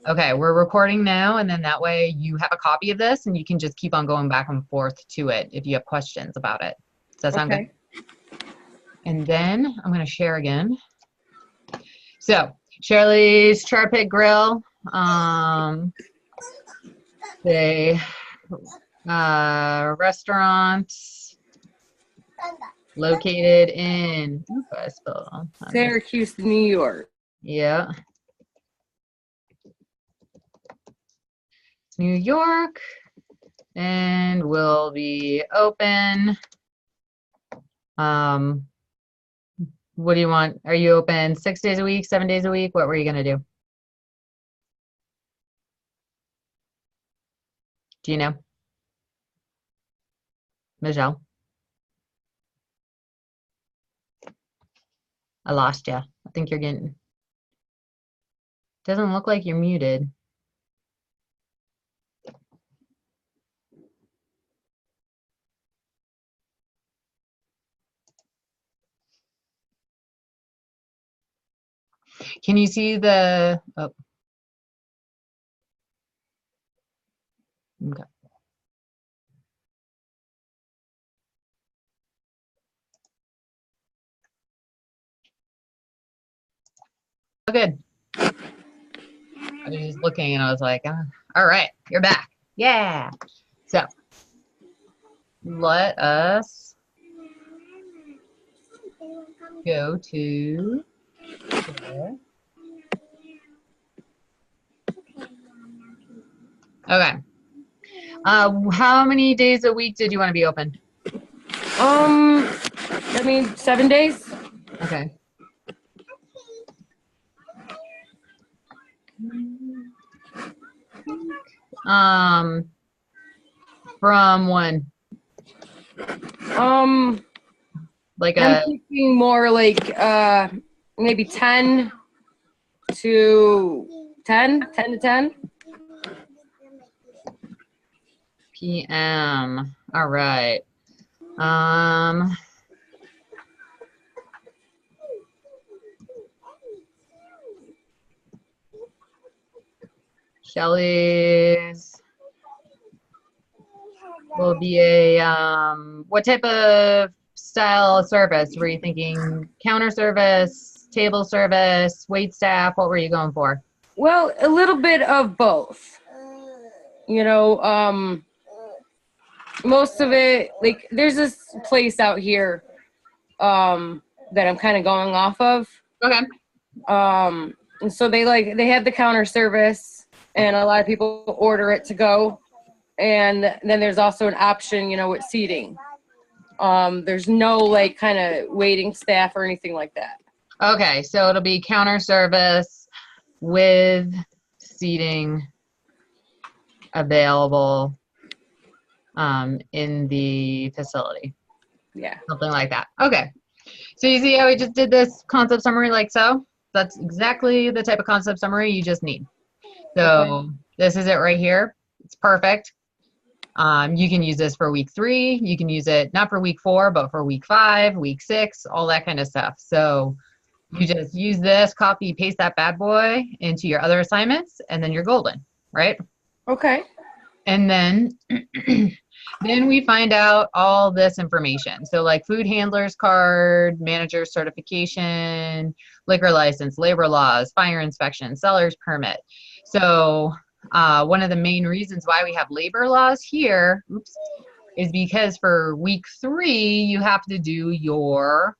Okay, we're recording now, and then that way you have a copy of this and you can just keep on going back and forth to it if you have questions about it. Does that sound good? Okay. And then I'm going to share again. So, Shirley's Char Pit Grill, the restaurant located in, oop, I spelled Syracuse, New York. Yeah. New York, and will be open. What do you want? Are you open 6 days a week, 7 days a week? What were you gonna do? Do you know? Michelle? I lost you. I think you're getting, doesn't look like you're muted. Can you see the, oh. Okay. Oh, good. I was just looking and I was like, all right, you're back. Yeah. So let us go to there. Okay. How many days a week did you want to be open? I mean, 7 days. Okay. From when? Like I'm thinking more like maybe 10 to 10 p.m. All right. Shelley's will be a what type of style of service? Were you thinking counter service, table service, wait staff? What were you going for? Well, a little bit of both. You know, most of it, like there's this place out here that I'm kind of going off of. Okay. And so they have the counter service, and a lot of people order it to go. And then there's also an option, you know, with seating. There's no like kind of waiting staff or anything like that. Okay, so it'll be counter service with seating available in the facility. Yeah. Something like that. Okay. So you see how we just did this concept summary like so? That's exactly the type of concept summary you just need. So Okay. This is it right here. It's perfect. You can use this for week 3. You can use it not for week 4, but for week 5, week 6, all that kind of stuff. So you just use this, copy, paste that bad boy into your other assignments, and then you're golden, right? Okay. And then then we find out all this information. So like food handler's card, manager certification, liquor license, labor laws, fire inspection, seller's permit. So one of the main reasons why we have labor laws here, is because for week 3, you have to do your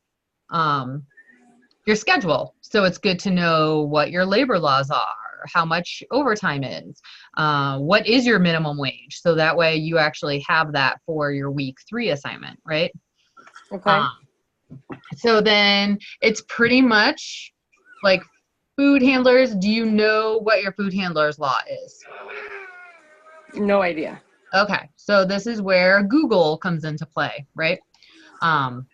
schedule. So it's good to know what your labor laws are, how much overtime is, what is your minimum wage. So that way you actually have that for your week 3 assignment, right? Okay. So then it's pretty much like food handlers. Do you know what your food handler's law is? No idea. Okay, so this is where Google comes into play, right? So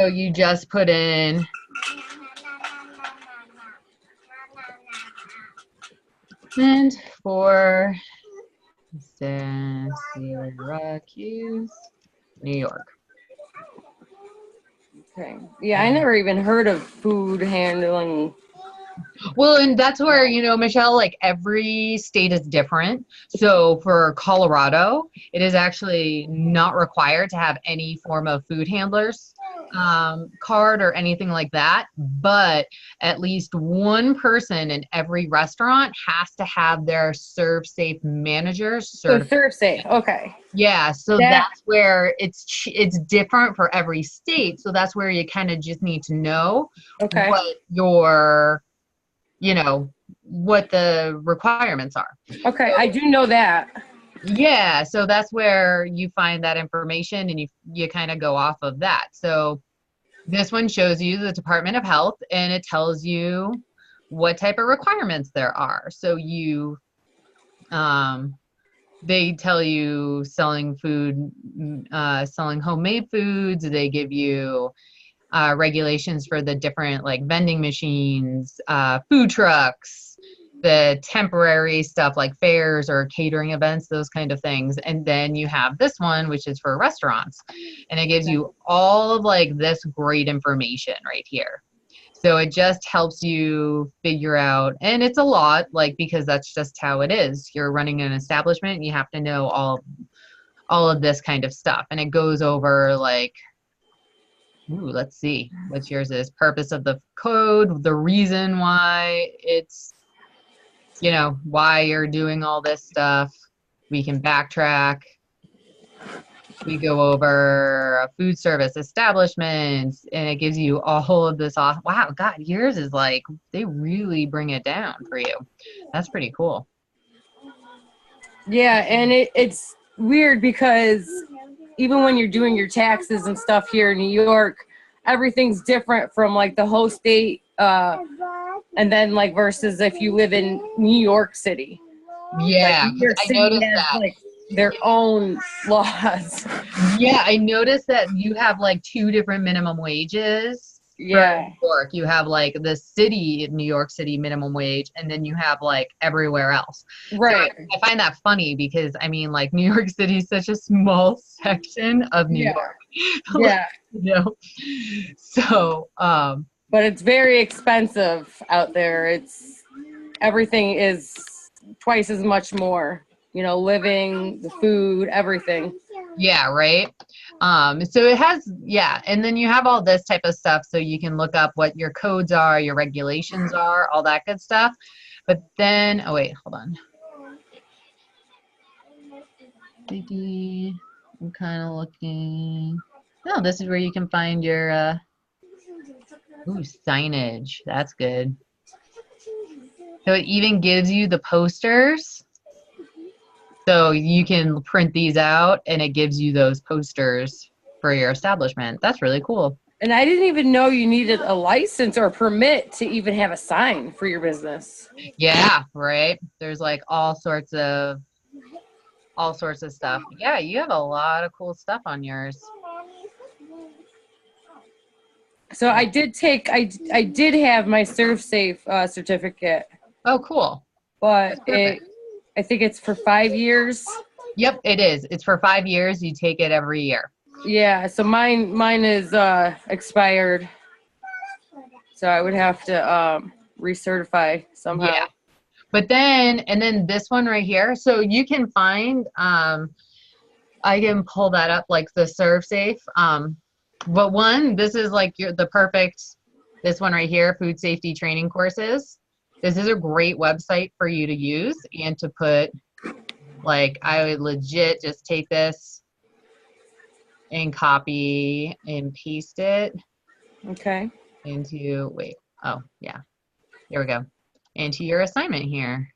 you just put in and for Syracuse, New York. Okay. Yeah, I never even heard of food handling Well, and that's where, Michelle, like every state is different. So for Colorado, it is actually not required to have any form of food handlers card or anything like that. But at least one person in every restaurant has to have their Serve Safe manager So certified. serve safe. Okay. Yeah, so That that's where it's different for every state. So that's where you kind of just need to know okay. what your what the requirements are. Okay. I do know that. Yeah, so that's where you find that information and you kind of go off of that. So this one shows you the Department of Health and it tells you what type of requirements there are. So um they tell you selling food, selling homemade foods. They give you regulations for the different like vending machines, food trucks, the temporary stuff like fairs or catering events, those kind of things. And then you have this one, which is for restaurants. And it gives you all of like this great information right here. So it just helps you figure out, and it's a lot, like, because that's just how it is. You're running an establishment, you have to know all of this kind of stuff. And it goes over like, ooh, let's see, what's yours is purpose of the code, the reason why it's, why you're doing all this stuff. We can backtrack. We go over food service establishments and it gives you all of this off. Wow, God, yours is like, they really bring it down for you. That's pretty cool. Yeah, and it's weird because even when you're doing your taxes and stuff here in New York, everything's different from like the whole state, and then like versus if you live in New York City. Like Yeah, New because York I City noticed has that. like their own laws. Yeah, I noticed that you have like two different minimum wages for Yeah, New York. You have like the city, New York City minimum wage, and then you have like everywhere else. So right. I find that funny because I mean, like New York City is such a small section of New Yeah, York. Like, yeah. So, But it's very expensive out there. Everything is twice as much more. Living, the food, everything. yeah, right. So it has, yeah, and then you have all this type of stuff so you can look up what your codes are, your regulations are, all that good stuff. But then, oh wait, hold on. I'm kind of looking. No, this is where you can find your ooh, signage. That's good. So it even gives you the posters. So you can print these out and it gives you those posters for your establishment. That's really cool. And I didn't even know you needed a license or a permit to even have a sign for your business. Yeah, right. There's like all sorts of stuff. Yeah, you have a lot of cool stuff on yours. So I did have my ServSafe certificate, Oh, cool. but That's perfect. I think it's for 5 years. Yep, it is. It's for 5 years. You take it every year. Yeah, so mine is expired, so I would have to recertify Yeah. somehow. But then this one right here. So you can find, I can pull that up like the ServSafe. But this is like the perfect, this one right here, food safety training courses. This is a great website for you to use and to put, like, I would legit just take this and copy and paste it Okay. into, wait, oh, yeah, there we go, into your assignment here.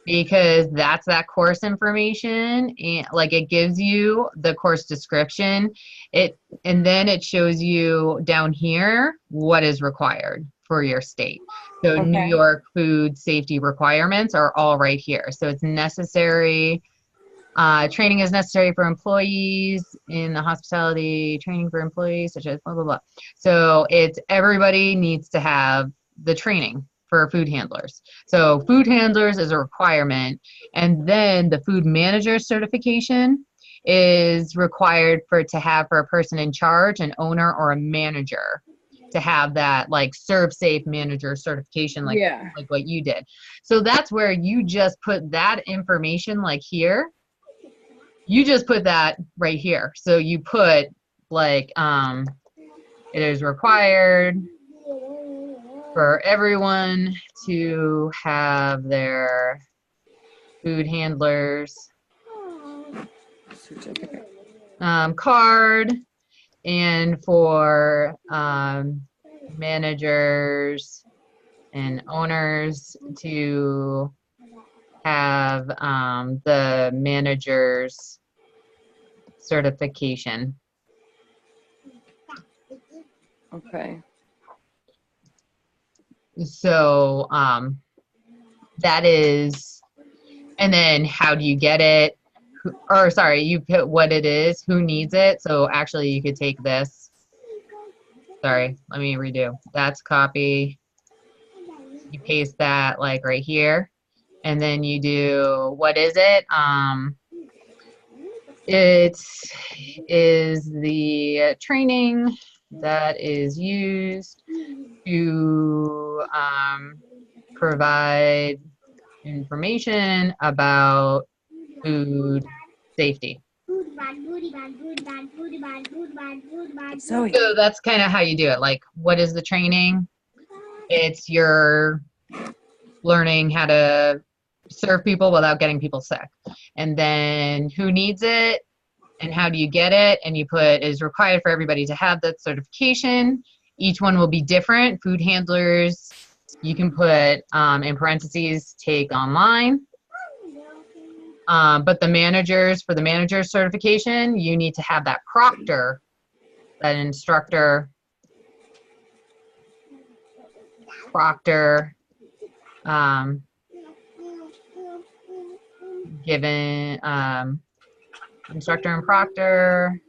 Because that's that course information and like it gives you the course description, and then it shows you down here what is required for your state. So New Okay. York food safety requirements are all right here. So it's necessary, training is necessary for employees in the hospitality, training for employees such as blah blah blah. So it's everybody needs to have the training for food handlers. So food handlers is a requirement, and then the food manager certification is required for a person in charge, an owner, or a manager. to have that like serve safe manager certification, like Yeah. like what you did. So that's where you just put that information like here. You just put that right here. So you put like it is required for everyone to have their food handlers Certificate. card, and for managers and owners to have the manager's certification. Okay. So that is, and then how do you get it? Or sorry, you put what it is, who needs it. So actually you could take this. Sorry, let me redo. That's copy. You paste that like right here. And then you do, what is it? It is the training that is used to provide information about food safety. Zoe. So that's kind of how you do it. Like, what is the training? It's your learning how to serve people without getting people sick. And then who needs it and how do you get it? And you put is required for everybody to have that certification. Each one will be different. Food handlers, you can put in parentheses, take online. But the managers, for the manager certification, you need to have that proctor, that instructor, proctor, given instructor and proctor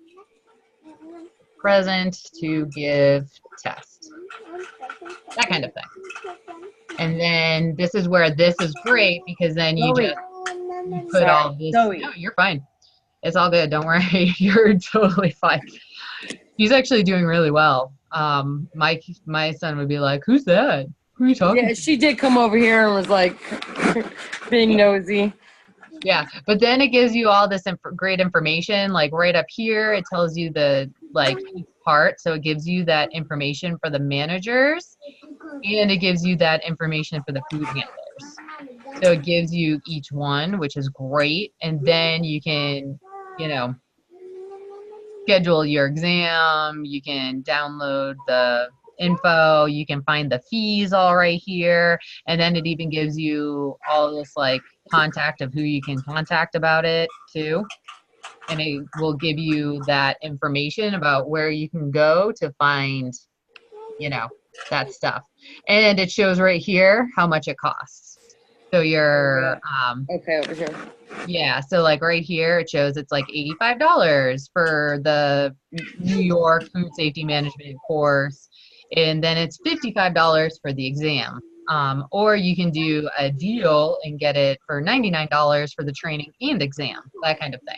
present to give test, that kind of thing. And then this is where this is great because then you Zoe. just you put all this. Zoe. No, you're fine. It's all good. Don't worry. You're totally fine. He's actually doing really well. My son would be like, "Who's that? Who are you talking Yeah, to?" she did come over here and was like being nosy. Yeah, but then it gives you all this great information. Like right up here, it tells you the like each part. So it gives you that information for the managers, and it gives you that information for the food handlers. So it gives you each one, which is great. And then you can, you know, schedule your exam. You can download the info. You can find the fees all right here. And then it even gives you all this like contact of who you can contact about it too. And it will give you that information about where you can go to find, you know, that stuff. And it shows right here how much it costs. So your Okay, over here. yeah, so like right here it shows it's like $85 for the New York food safety management course, and then it's $55 for the exam. Or you can do a deal and get it for $99 for the training and exam, that kind of thing.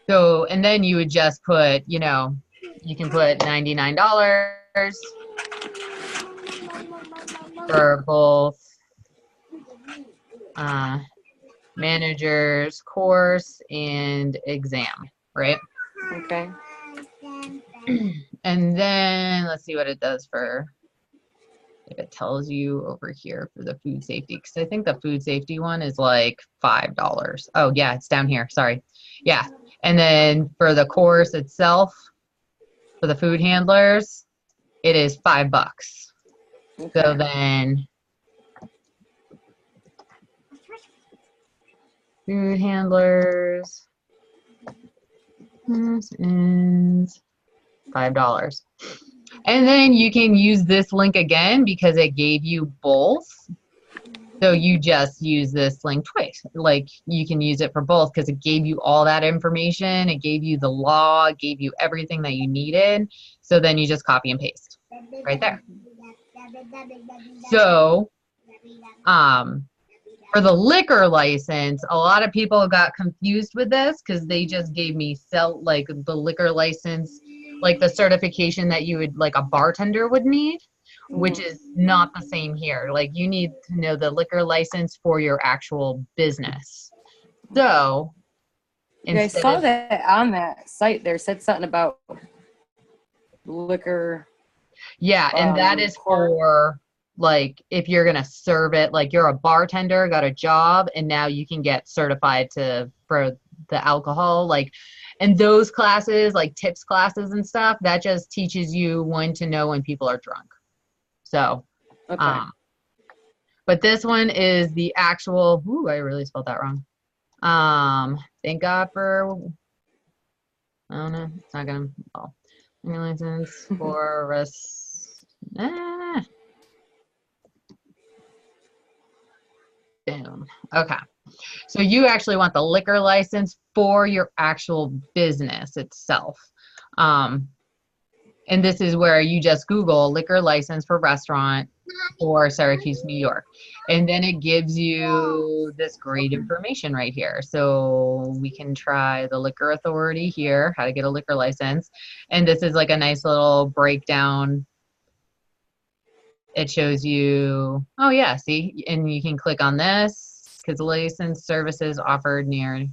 So, and then you would just put, you know, you can put $99 for both manager's course and exam, right? Okay. And then let's see what it does for, if it tells you over here for the food safety, because I think the food safety one is like $5. Oh yeah, it's down here, sorry. Yeah, and then for the course itself, for the food handlers, it is $5. Okay. So then food handlers, this is $5. And then you can use this link again because it gave you both. So you just use this link twice. Like you can use it for both because it gave you all that information. It gave you the law, it gave you everything that you needed. So then you just copy and paste right there. So for the liquor license, a lot of people got confused with this because they just gave me the liquor license like the certification that you would, like a bartender would need, which Mhm. is not the same here. Like you need to know the liquor license for your actual business. So Yeah, I instead saw of, that on that site. There said something about liquor yeah, and that is court. for like if you're gonna serve it, like you're a bartender, got a job, and now you can get certified to for the alcohol, like, and those classes, like tips classes and stuff, that just teaches you when to know when people are drunk. So, Okay. um, but this one is the actual. Ooh, I really spelled that wrong. Thank God for. I don't know. It's not gonna. Oh, license for rest. Ah, boom. Okay. So you actually want the liquor license for your actual business itself. Um, and this is where you just Google liquor license for restaurant for Syracuse, New York. And then it gives you this great information right here. So we can try the liquor authority here, how to get a liquor license. And this is like a nice little breakdown. It shows you, oh yeah, see, and you can click on this because license services offered near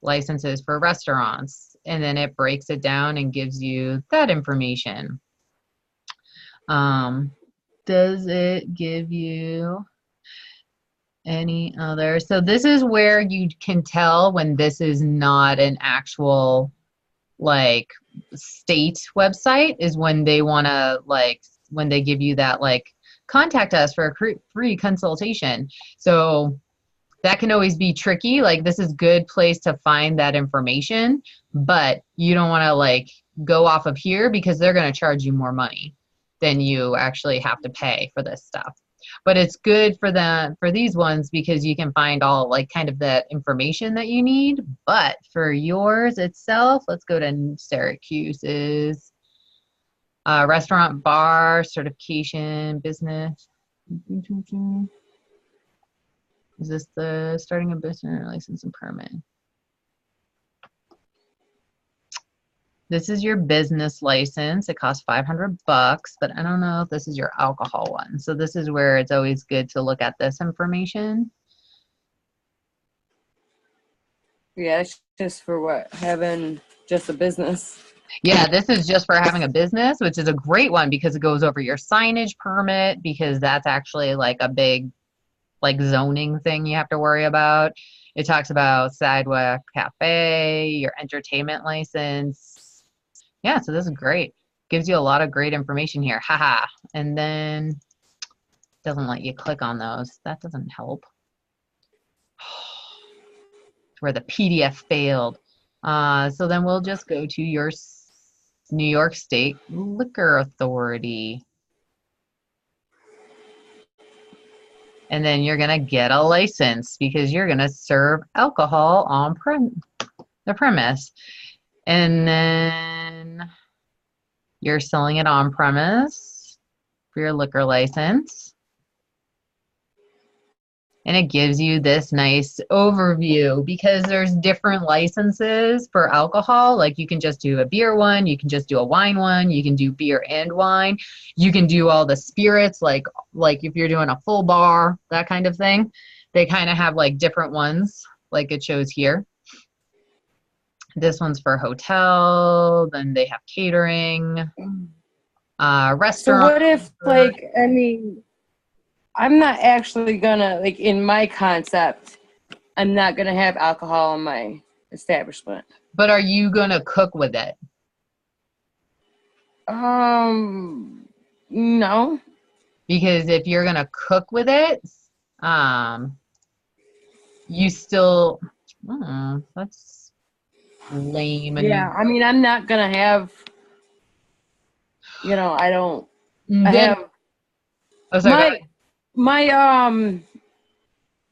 licenses for restaurants. And then it breaks it down and gives you that information. Does it give you any other? So this is where you can tell when this is not an actual like state website, is when they want to like, when they give you that like contact us for a free consultation. So that can always be tricky. Like this is a good place to find that information, but you don't want to like go off of here because they're going to charge you more money than you actually have to pay for this stuff. But it's good for these ones because you can find all like kind of that information that you need. But for yours itself, let's go to Syracuse's restaurant bar certification business. Is this the starting a business license and permit? This is your business license. It costs $500, but I don't know if this is your alcohol one. So this is where it's always good to look at this information. Yeah, it's just for what? Having just a business. Yeah, this is just for having a business, which is a great one because it goes over your signage permit, because that's actually like a big like zoning thing you have to worry about. It talks about sidewalk cafe, your entertainment license. Yeah, so this is great. Gives you a lot of great information here. Haha. And then doesn't let you click on those. That doesn't help. Where the PDF failed. So then we'll just go to your New York State Liquor Authority. And then you're going to get a license because you're going to serve alcohol on the premise. And then you're selling it on premise for your liquor license. And it gives you this nice overview because there's different licenses for alcohol. Like you can just do a beer one, you can just do a wine one, you can do beer and wine. You can do all the spirits, like if you're doing a full bar, that kind of thing. They kind of have like different ones, like it shows here. This one's for hotel, then they have catering, restaurant. So what if, like, I mean, I'm not actually gonna, like, in my concept, I'm not gonna have alcohol in my establishment. But are you gonna cook with it? No. Because if you're gonna cook with it, you still, that's lame. Yeah, And I mean, I'm not gonna have, I don't, I then, have, oh, sorry, go ahead. my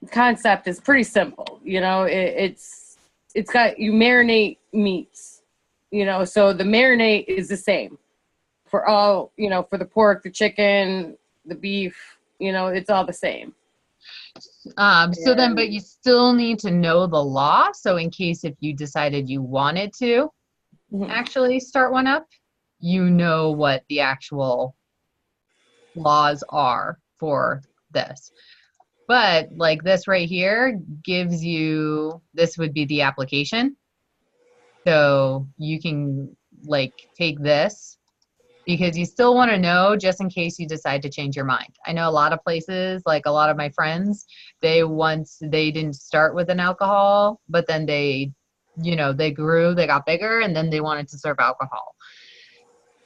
concept is pretty simple. It's got, you marinate meats, so the marinate is the same for all, for the pork, the chicken, the beef, it's all the same. So then, but you still need to know the law. So in case if you decided you wanted to actually start one up, you know what the actual laws are for this. But like this right here gives you, this would be the application. So you can like take this because you still want to know just in case you decide to change your mind. I know a lot of places, like a lot of my friends, they didn't start with an alcohol, but then they, you know, they grew, they got bigger, and then they wanted to serve alcohol.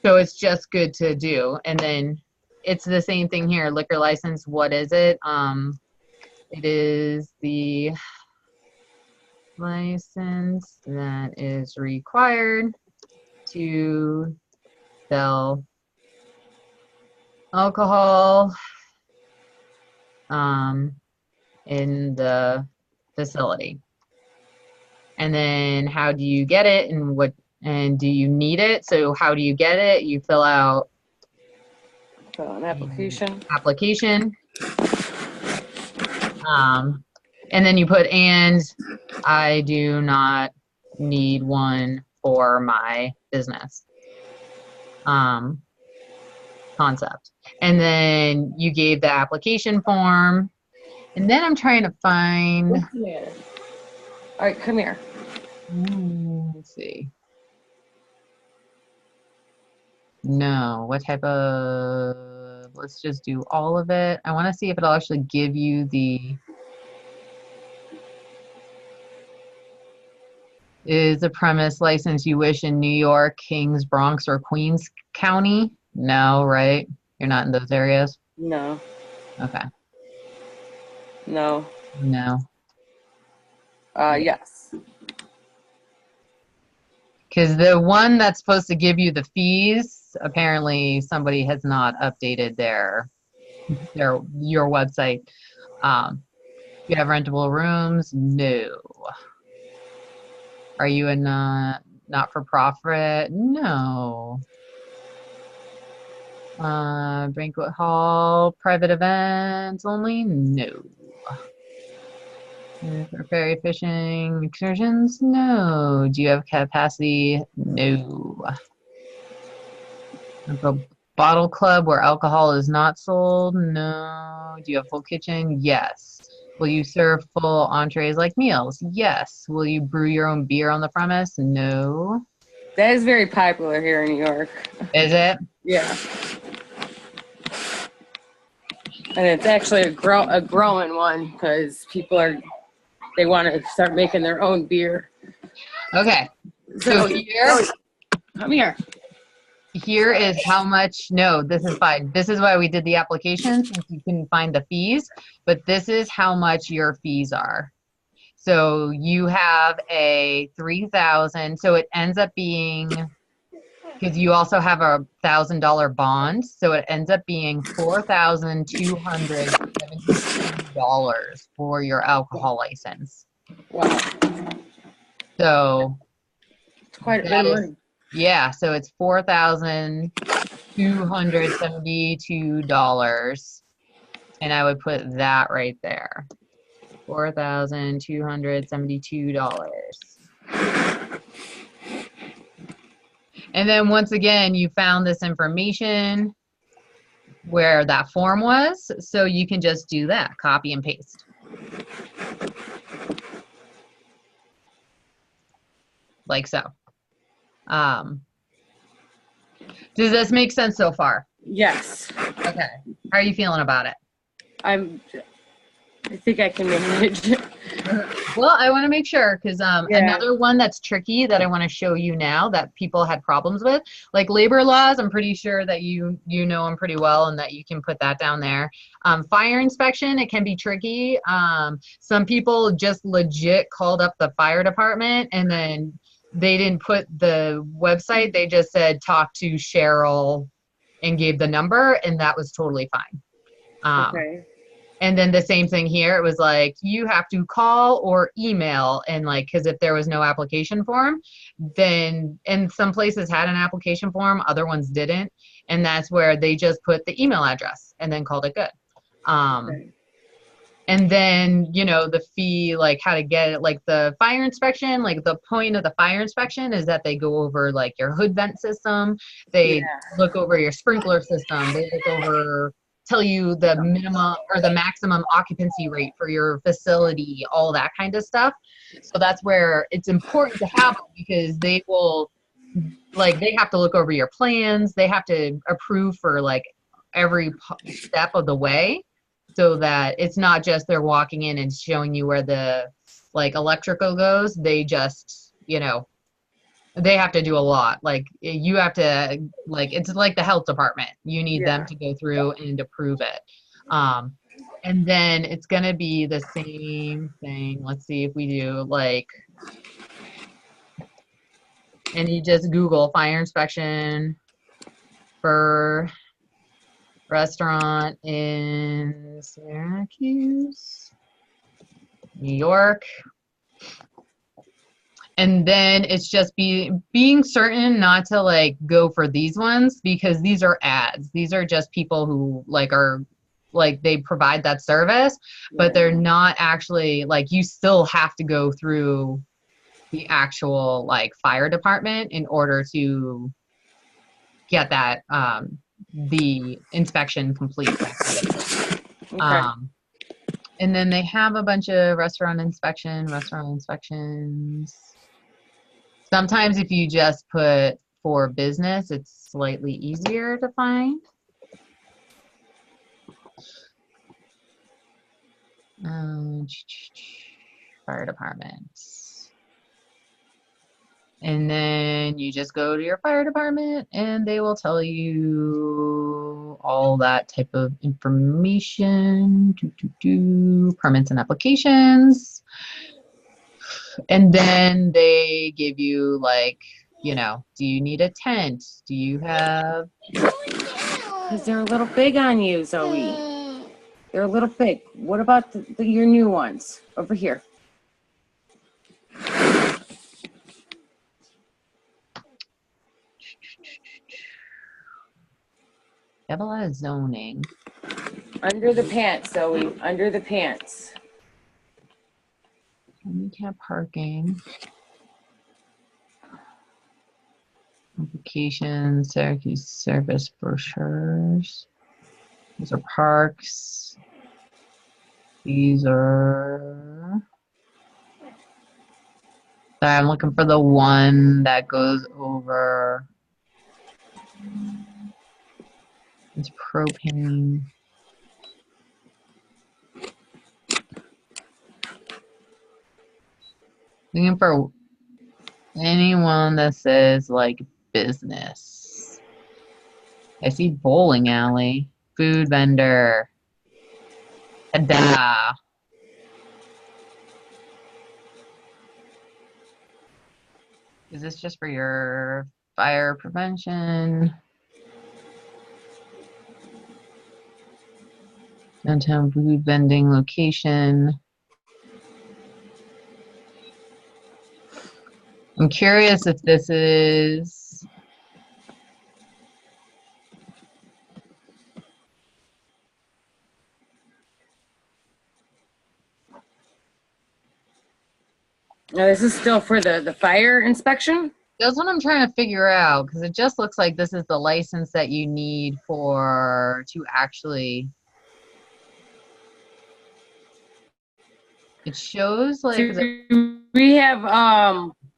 So it's just good to do. And then it's the same thing here, liquor license, what is it? It is the license that is required to sell alcohol in the facility. And then how do you get it and do you need it? So how do you get it? You fill out an application. And then you put, and I do not need one for my business concept. And then you gave the application form. And then I'm trying to find. All right, come here. Let's see. No, what type of, let's just do all of it. I want to see if it'll actually give you the, is a premise license you wish in New York, Kings, Bronx, or Queens County? No, right? You're not in those areas? No. Okay. No. No. Yes. Because the one that's supposed to give you the fees, apparently somebody has not updated your website. You have rentable rooms? No. Are you a not-for-profit? No. Banquet hall, private events only? No. For ferry fishing excursions? No. Do you have capacity? No. A bottle club where alcohol is not sold? No. Do you have full kitchen? Yes. Will you serve full entrees like meals? Yes. Will you brew your own beer on the premise? No. That is very popular here in New York. Is it? Yeah. And it's actually a growing one because they want to start making their own beer. Okay. So here, come here. Here is how much, no, this is fine. This is why we did the application, since you couldn't find the fees, but this is how much your fees are. So you have a 3,000, so it ends up being, because you also have a $1,000 bond, so it ends up being $4,272 for your alcohol license. Wow. So it's quite a bit of money. Yeah, so it's $4,272, and I would put that right there. $4,272. And then once again, you found this information where that form was, so you can just do that, copy and paste. Like so. Does this make sense so far? Yes. Okay. How are you feeling about it? I think I can manage. Well, I want to make sure because another one that's tricky that I want to show you now that people had problems with, like labor laws, I'm pretty sure that you know them pretty well and that you can put that down there. Fire inspection, it can be tricky. Some people just legit called up the fire department and then they didn't put the website. They just said, talk to Cheryl and gave the number, and that was totally fine. Okay. And then the same thing here. It was like, you have to call or email, and like, because if there was no application form, then, and some places had an application form, other ones didn't. And that's where they just put the email address and then called it good. Okay. And then, you know, the fee, like how to get it, like the fire inspection, like the point of the fire inspection is that they go over like your hood vent system, Yeah. they look over your sprinkler system, they look over, tell you the minimum or the maximum occupancy rate for your facility, all that kind of stuff. So that's where it's important to have them because they will, like, they have to look over your plans, they have to approve for like every step of the way so that it's not just they're walking in and showing you where the like electrical goes. They just, you know, they have to do a lot. Like you have to, like, it's like the health department. You need them Yeah. to go through and approve it. Um, and then it's going to be the same thing. Let's see if we do like, and you just Google fire inspection for restaurant in Syracuse, New York. And then it's just being certain not to like go for these ones because these are ads. These are just people who like are like they provide that service, but they're not actually like you still have to go through the actual like fire department in order to get that the inspection complete. Okay. And then they have a bunch of restaurant inspections. Sometimes if you just put for business, it's slightly easier to find. Fire departments. And then you just go to your fire department and they will tell you all that type of information, permits and applications. And then they give you like, you know, do you need a tent? Do you have? Because they're a little big on you, Zoe. They're a little big. What about your new ones over here? You have a lot of zoning. Under the pants, Zoe. Under the pants. Handicap parking. Applications, Syracuse service brochures. These are parks. These are. Sorry, I'm looking for the one that goes over. It's propane. Looking for anyone that says like business. I see bowling alley, food vendor. Ta-da. Is this just for your fire prevention? Downtown food vending location. I'm curious if this is. Now, this is still for the fire inspection? That's what I'm trying to figure out because it just looks like this is the license that you need for to actually. It shows like So we have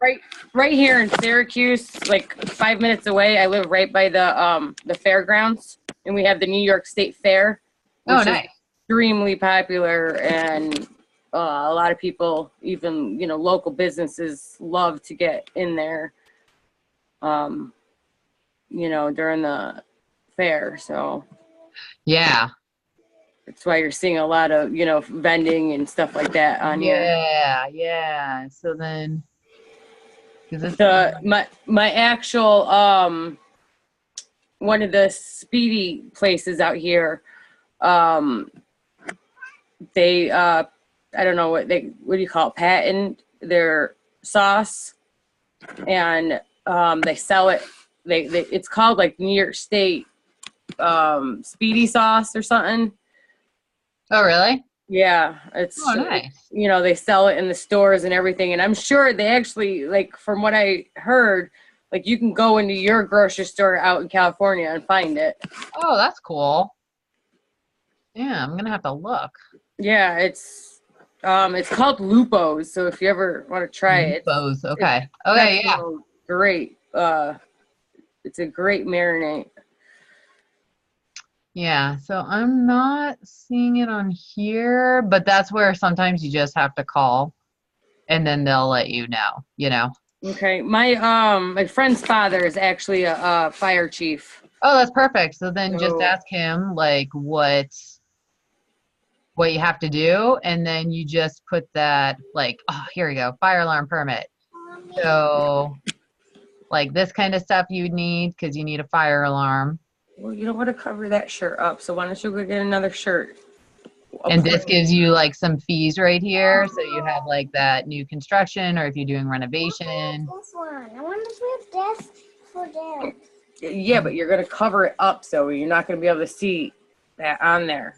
right here in Syracuse, like 5 minutes away. I live right by the fairgrounds, and we have the New York State Fair, which nice. is extremely popular, and a lot of people, even local businesses, love to get in there. During the fair, so Yeah. that's why you're seeing a lot of vending and stuff like that on here. Yeah. So then, my actual one of the speedy places out here, they I don't know what do you call it, patent their sauce, and they sell it. They it's called like New York State speedy sauce or something. Oh, really? Yeah, it's, Oh, nice. you know, they sell it in the stores and everything. And I'm sure they actually, like, from what I heard, like, you can go into your grocery store out in California and find it. Oh, that's cool. Yeah, I'm gonna have to look. Yeah, it's called Lupo's. So if you ever want to try it, Lupos. it's Okay. Okay, yeah. Mexico great. It's a great marinade. Yeah, so I'm not seeing it on here, but that's where sometimes you just have to call and then they'll let you know, you know. Okay, my friend's father is actually a fire chief. Oh, that's perfect. So then just So ask him like what you have to do, and then you just put that like, oh, here we go, fire alarm permit. So like this kind of stuff you would need because you need a fire alarm. well, you don't want to cover that shirt up. So why don't you go get another shirt? And this gives you like some fees right here. So you have like that new construction or if you're doing renovation. This one. I want to put this for them. Yeah, but you're gonna cover it up, so you're not gonna be able to see that on there.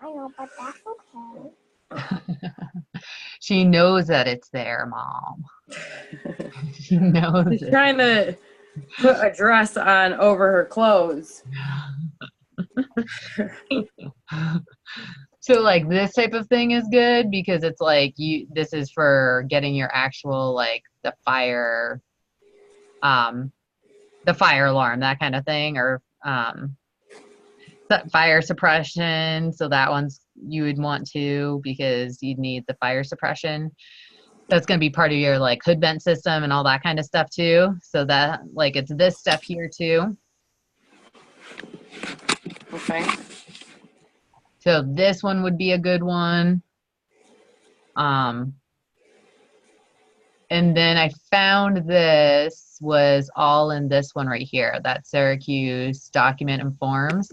I know, but that's okay. She knows that it's there, Mom. She knows She's it. trying to put a dress on over her clothes. So like this type of thing is good because it's like this is for getting your actual like the fire alarm, that kind of thing, or fire suppression. So that one's you would want to because you'd need the fire suppression. That's going to be part of your like hood vent system and all that kind of stuff too. So that like it's this stuff here too. Okay. So this one would be a good one. And then I found this was all in this one right here, that Syracuse document and forms.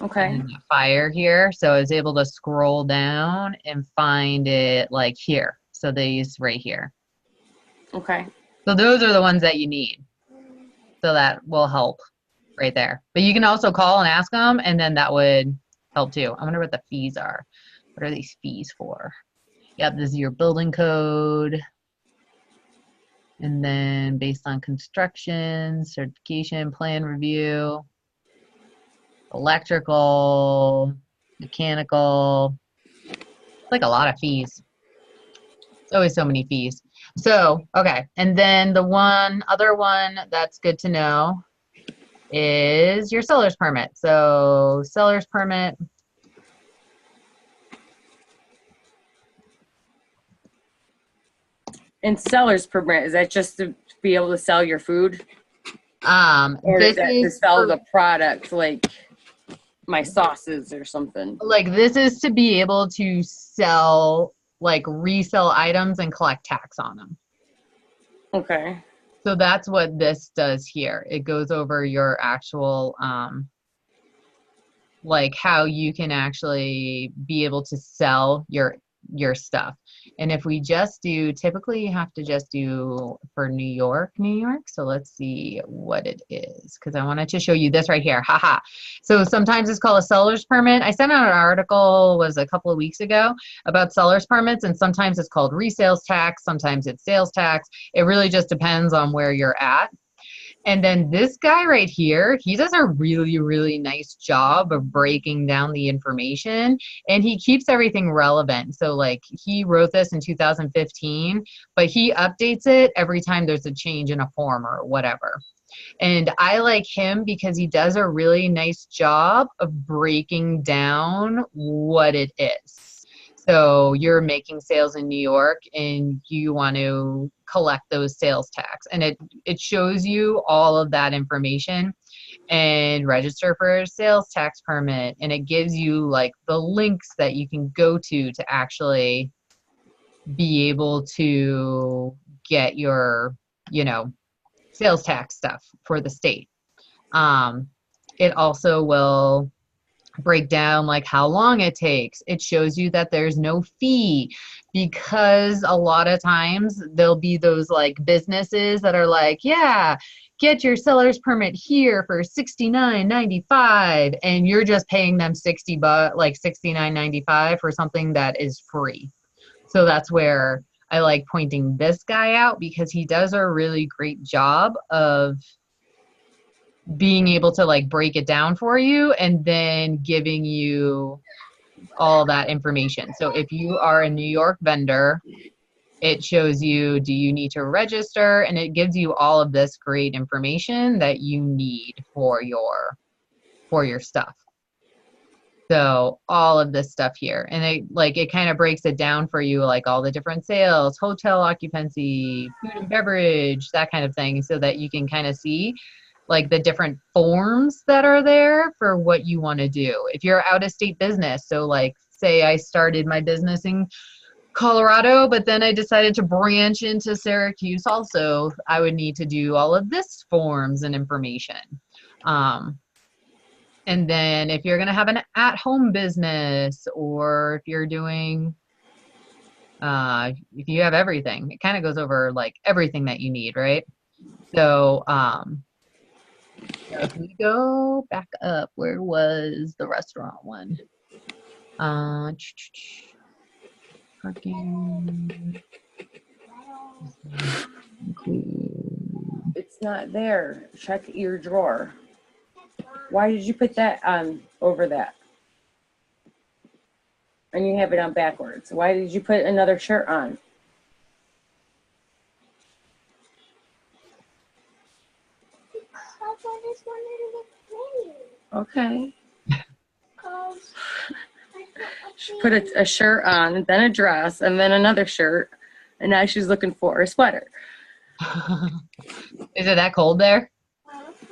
Okay. And fire here. So I was able to scroll down and find it like here. So these right here. Okay. So those are the ones that you need. So that will help right there. But you can also call and ask them, and then that would help too. I wonder what the fees are. What are these fees for? Yep, this is your building code. And then based on construction, certification, plan review, electrical, mechanical. It's like a lot of fees. It's always so many fees. So, okay. And then the other one that's good to know is your seller's permit. So seller's permit. And seller's permit, is that just to be able to sell your food? Or is This that to is sell the product, like my sauces or something? like this is to be able to sell like resell items and collect tax on them. Okay. So that's what this does here. It goes over your actual like how you can actually be able to sell your stuff. And if we just do, typically you have to just do for New York. So let's see what it is because I wanted to show you this right here. Haha. So sometimes it's called a seller's permit. I sent out an article was a couple of weeks ago about seller's permits, and sometimes it's called resales tax, sometimes it's sales tax. It really just depends on where you're at. And then this guy right here, he does a really, really nice job of breaking down the information, and he keeps everything relevant. So like he wrote this in 2015, but he updates it every time there's a change in a form or whatever. And I like him because he does a really nice job of breaking down what it is. So you're making sales in New York and you want to collect those sales tax, and it shows you all of that information and register for a sales tax permit, and it gives you like the links that you can go to actually be able to get your sales tax stuff for the state. It also will break down like how long it takes. It shows you that there's no fee, because a lot of times there'll be those like businesses that are like, yeah, get your seller's permit here for $69.95, and you're just paying them $60, like $69.95 for something that is free. So that's where I like pointing this guy out, because he does a really great job of being able to like break it down for you and then giving you all that information. So if you are a New York vendor, it shows you, do you need to register? And it gives you all of this great information that you need for your stuff. So all of this stuff here, and it kind of breaks it down for you, like all the different sales, hotel occupancy, food and beverage, that kind of thing, so that you can kind of see like the different forms that are there for what you want to do. If you're out of state business, so like say I started my business in Colorado, but then I decided to branch into Syracuse also, I would need to do all of this forms and information. And then if you're going to have an at-home business, or if you're doing, if you have everything, it kind of goes over like everything that you need, right? So if we go back up, where was the restaurant one? Parking. It's not there. Check your drawer. Why did you put that on over that? And you have it on backwards. Why did you put another shirt on? Because I just wanted to get clean. Okay. Because She put a shirt on, then a dress, and then another shirt, and now she's looking for a sweater. Is it that cold there?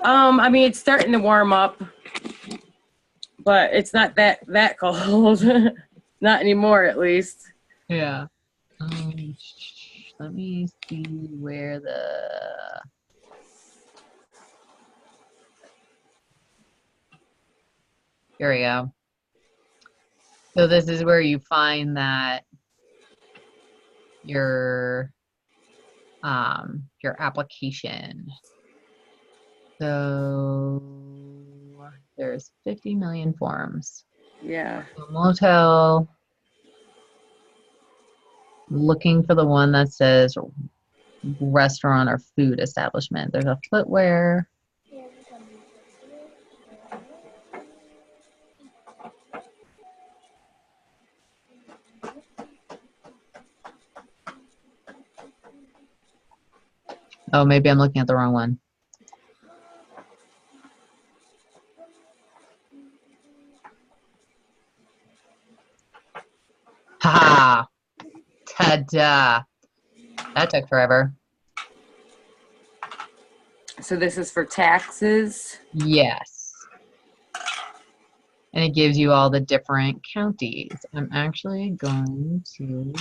I mean, it's starting to warm up, but it's not that cold. Not anymore, at least. Yeah. Let me see where here we go. So this is where you find that your application. So there's 50 million forms. Yeah. Motel. Looking for the one that says restaurant or food establishment. There's a footwear. Oh, maybe I'm looking at the wrong one. Ha! Ta-da! That took forever. So this is for taxes. Yes. And it gives you all the different counties. I'm actually going to...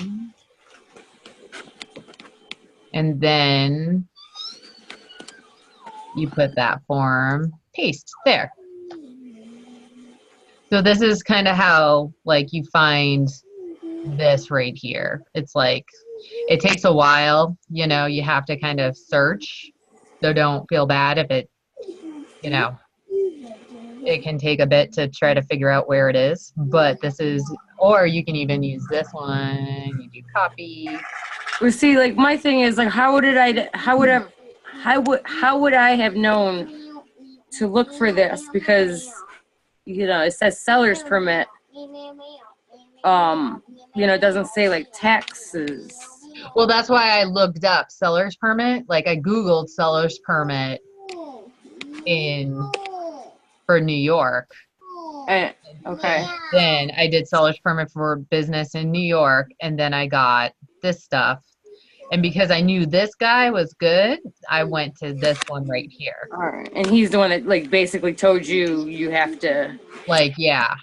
And then you put that form, paste, there. So this is kind of how, like, you find this right here. It's like, it takes a while, you know, you have to kind of search. So don't feel bad if it, you know, it can take a bit to try to figure out where it is. But this is, or you can even use this one, you do copy. Well, see, like my thing is like, how would I have known to look for this? Because, you know, it says seller's permit. You know, it doesn't say like taxes. Well, that's why I looked up seller's permit. Like I Googled seller's permit for New York. Okay. Then I did seller's permit for business in New York, and then I got this stuff. And because I knew this guy was good, I went to this one right here. All right. And he's the one that like basically told you have to, like, yeah.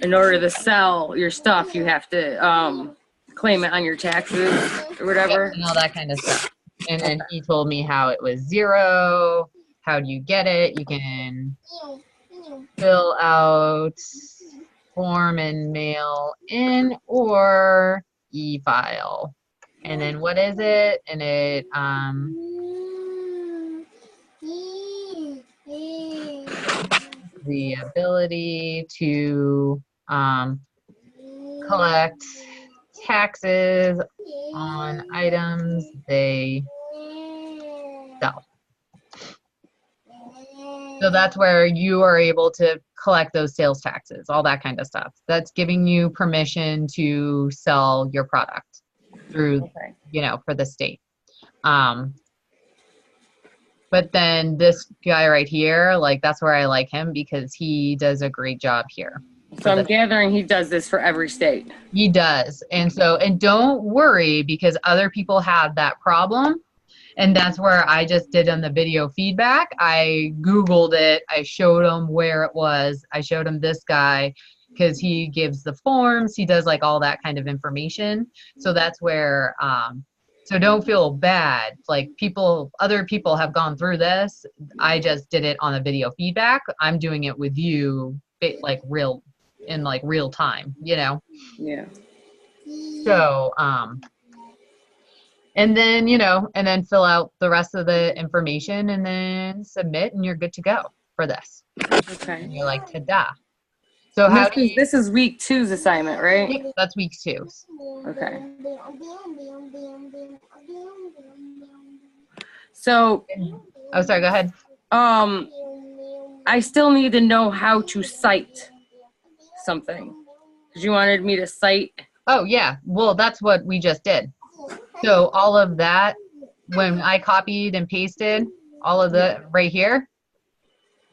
In order to sell your stuff, you have to claim it on your taxes or whatever. And all that kind of stuff. And then he told me how it was 0. How do you get it? You can fill out form and mail in or e-file. And then what is it? And it the ability to collect taxes on items they sell. So that's where you are able to collect those sales taxes, all that kind of stuff. That's giving you permission to sell your product through, you know, for the state. But then this guy right here, like, that's where I like him because he does a great job here. So I'm gathering he does this for every state. He does. And so, and don't worry because other people have that problem. And that's where I just did on the video feedback. I Googled it. I showed him where it was. I showed him this guy because he gives the forms. He does like all that kind of information. So that's where, so don't feel bad. Like other people have gone through this. I just did it on the video feedback. I'm doing it with you like in real time, you know? Yeah. So, and then, you know, and then fill out the rest of the information and then submit and you're good to go for this. Okay. And you're like, ta-da. So how do you, this is week 2's assignment, right? yeah, that's week 2. Okay. So, Oh, sorry, go ahead. I still need to know how to cite something. Because you wanted me to cite. Oh, yeah. Well, that's what we just did. So all of that, when I copied and pasted all of the right here,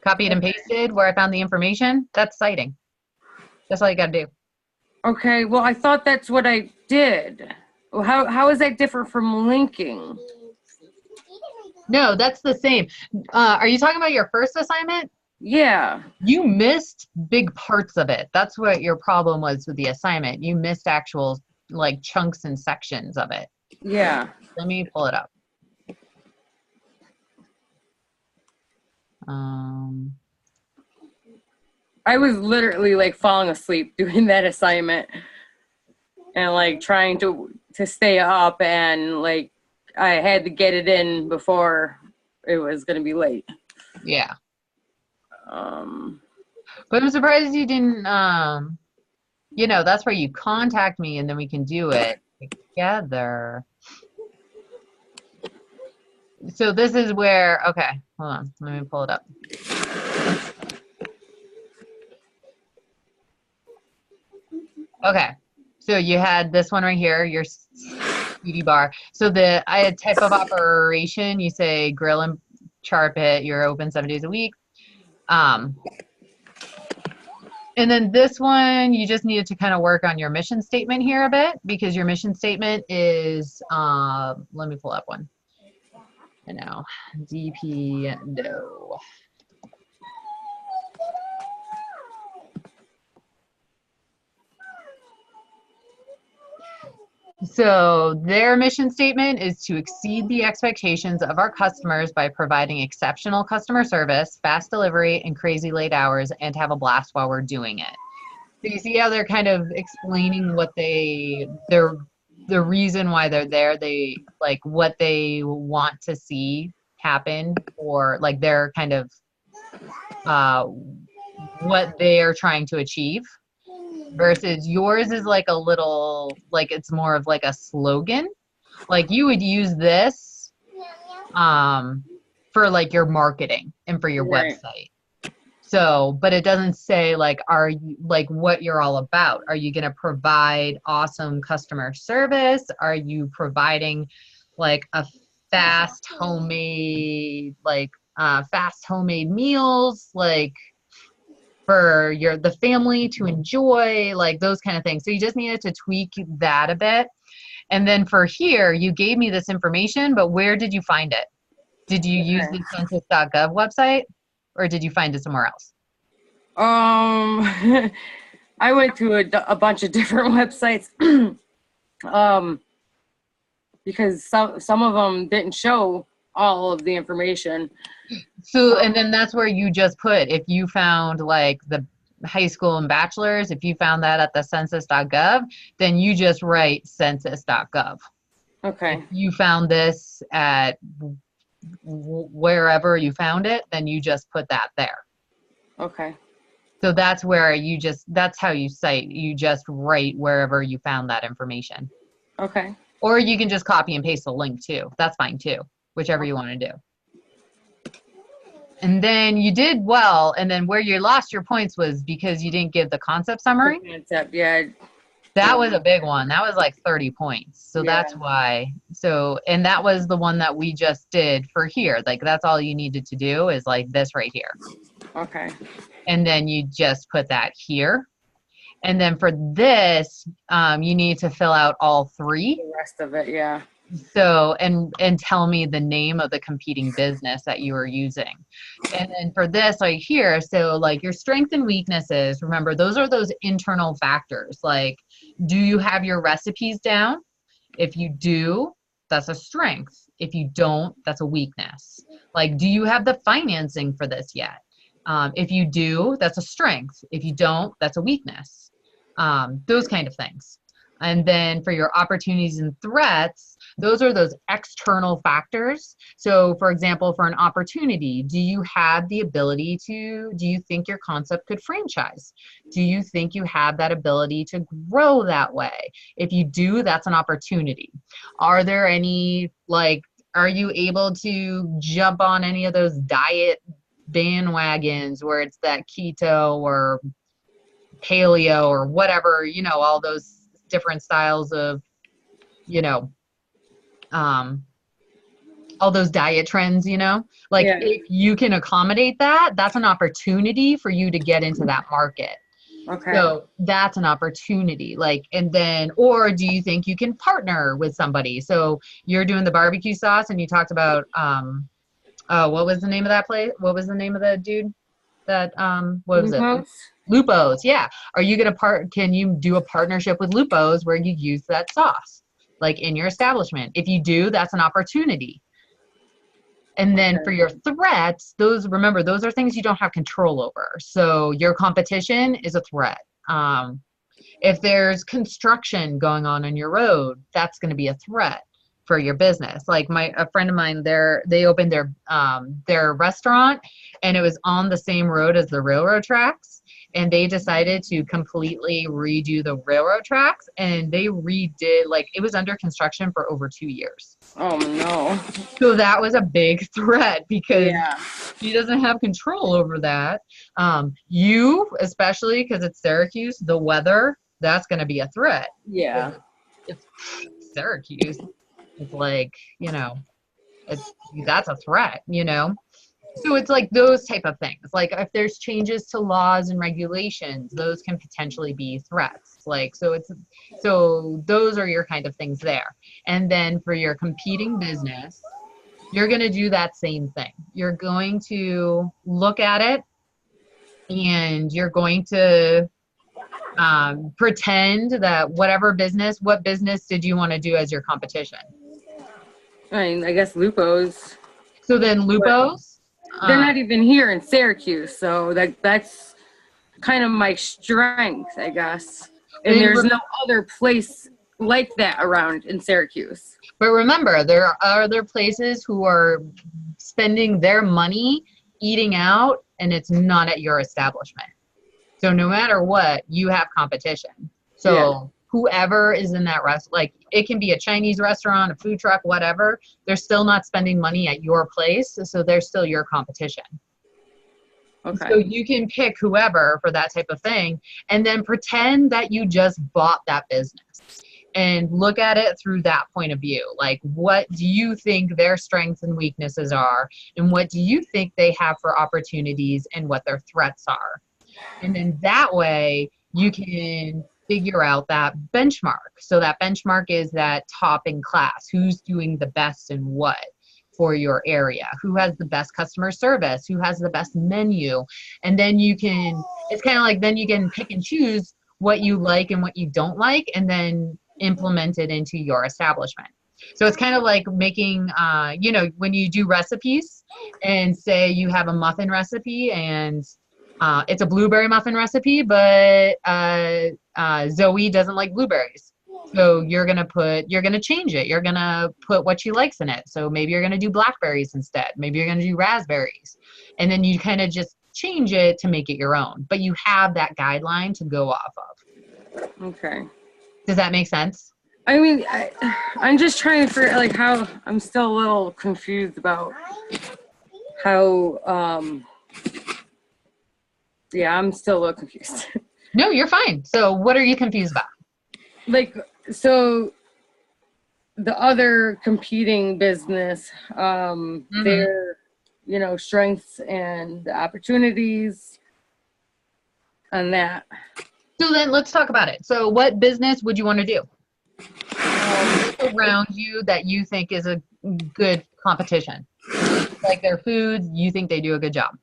copied and pasted where I found the information, that's citing. That's all you got to do. Okay, well, I thought that's what I did. Well, how is that different from linking? No, that's the same. Are you talking about your first assignment? Yeah. You missed big parts of it. That's what your problem was with the assignment. You missed actual like chunks and sections of it. Yeah. Let me pull it up. I was literally like falling asleep doing that assignment and like trying to stay up and like I had to get it in before it was going to be late. Yeah. But I'm surprised you didn't, you know, that's where you contact me and then we can do it together. So this is where, okay, hold on, let me pull it up. Okay, so you had this one right here, your beauty bar. So I had type of operation, you say grill and char pit, you're open 7 days a week. And then this one, you just needed to kind of work on your mission statement here a bit because your mission statement is, let me pull up one. I know, DP, no. So their mission statement is to exceed the expectations of our customers by providing exceptional customer service, fast delivery, and crazy late hours, and have a blast while we're doing it. So you see how they're kind of explaining what the reason why they're there, they like what they want to see happen, or like their kind of what they are trying to achieve. Versus yours is like a little, like it's more of like a slogan. Like you would use this for like your marketing and for your website. So, but it doesn't say like, are you like what you're all about? Are you going to provide awesome customer service? Are you providing like a fast homemade meals, like for the family to enjoy, like those kind of things. So you just needed to tweak that a bit. And then for here, you gave me this information, but where did you find it? Did you use the census.gov website or did you find it somewhere else? I went to a bunch of different websites because some of them didn't show all of the information. So, and then that's where you just put, if you found like the high school and bachelor's, if you found that at the census.gov, then you just write census.gov. Okay. If you found this at wherever you found it, then you just put that there. Okay. So that's where you just, that's how you cite, you just write wherever you found that information. Okay. Or you can just copy and paste the link too. That's fine too, whichever you want to do. And then you did well, and then where you lost your points was because you didn't give the concept summary. Concept, yeah. That was a big one. That was like 30 points. So Yeah. that's why. So, and that was the one that we just did for here. Like that's all you needed to do is like this right here. Okay. And then you just put that here. And then for this, you need to fill out all three. The rest of it, yeah. So, and tell me the name of the competing business that you are using. And then for this right here, so like your strengths and weaknesses, remember, those are those internal factors. Like, do you have your recipes down? If you do, that's a strength. If you don't, that's a weakness. Like, do you have the financing for this yet? If you do, that's a strength. If you don't, that's a weakness. Those kind of things. And then for your opportunities and threats, those are those external factors. So for example, for an opportunity, do you have the ability to, do you think your concept could franchise? Do you think you have that ability to grow that way? If you do, that's an opportunity. Are there any, like, are you able to jump on any of those diet bandwagons where it's that keto or paleo or whatever, you know, all those different styles of, you know, all those diet trends, you know, like Yeah. if you can accommodate that, that's an opportunity for you to get into that market. Okay. So that's an opportunity. Like, and then, or do you think you can partner with somebody? So you're doing the barbecue sauce and you talked about, what was the name of that place? What was the name of the dude that, what was it? Lupo's, yeah. Are you gonna can you do a partnership with Lupo's where you use that sauce, like in your establishment? If you do, that's an opportunity. And then for your threats, those, remember, those are things you don't have control over. So your competition is a threat. If there's construction going on your road, that's gonna be a threat for your business. Like a friend of mine, they opened their restaurant and it was on the same road as the railroad tracks. And they decided to completely redo the railroad tracks and they redid, like it was under construction for over 2 years. Oh no. So that was a big threat because he doesn't have control over that. You, especially because it's Syracuse, the weather, that's going to be a threat. Yeah. It's Syracuse. It's like, you know, that's a threat, you know? So it's like those type of things. Like if there's changes to laws and regulations, those can potentially be threats. Like, so those are your kind of things there. And then for your competing business, you're going to do that same thing. You're going to look at it and you're going to pretend that what business did you want to do as your competition? I mean, I guess Lupo's. So then Lupo's? They're not even here in Syracuse, so that's kind of my strength, I guess. And there's no other place like that around in Syracuse. But remember, there are other places who are spending their money eating out, and it's not at your establishment. So no matter what, you have competition. So whoever is in that like it can be a Chinese restaurant, a food truck, whatever, they're still not spending money at your place. So they're still your competition. Okay. So you can pick whoever for that type of thing and then pretend that you just bought that business and look at it through that point of view. Like, what do you think their strengths and weaknesses are? And what do you think they have for opportunities and what their threats are? And then that way you can figure out that benchmark. So that benchmark is that top in class, who's doing the best and what for your area, who has the best customer service, who has the best menu. And then you can, it's kind of like, then you can pick and choose what you like and what you don't like, and then implement it into your establishment. So it's kind of like making, when you do recipes and say you have a muffin recipe and it's a blueberry muffin recipe, but Zoe doesn't like blueberries. So you're going to change it. You're going to put what she likes in it. So maybe you're going to do blackberries instead. Maybe you're going to do raspberries. And then you kind of just change it to make it your own. But you have that guideline to go off of. Okay. Does that make sense? I mean, I'm just trying to figure like how I'm still a little confused about how, yeah, I'm still a little confused. No, you're fine. So what are you confused about? Like, so the other competing business, their, strengths and opportunities on that. So then let's talk about it. So what business would you want to do? Around you that you think is a good competition? Like their food, you think they do a good job?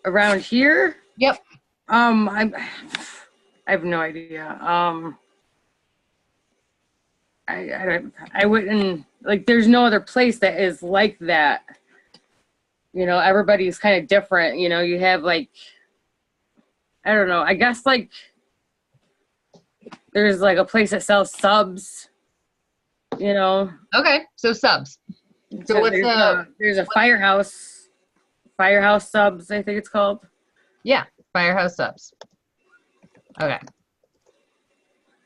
Around here? Yep. I have no idea. I wouldn't, like, there's no other place that is like that. Everybody's kind of different. You have like, I don't know, I guess like there's like a place that sells subs, Okay, so subs. So what's there's a firehouse subs, I think it's called. Yeah, Firehouse Subs. Okay.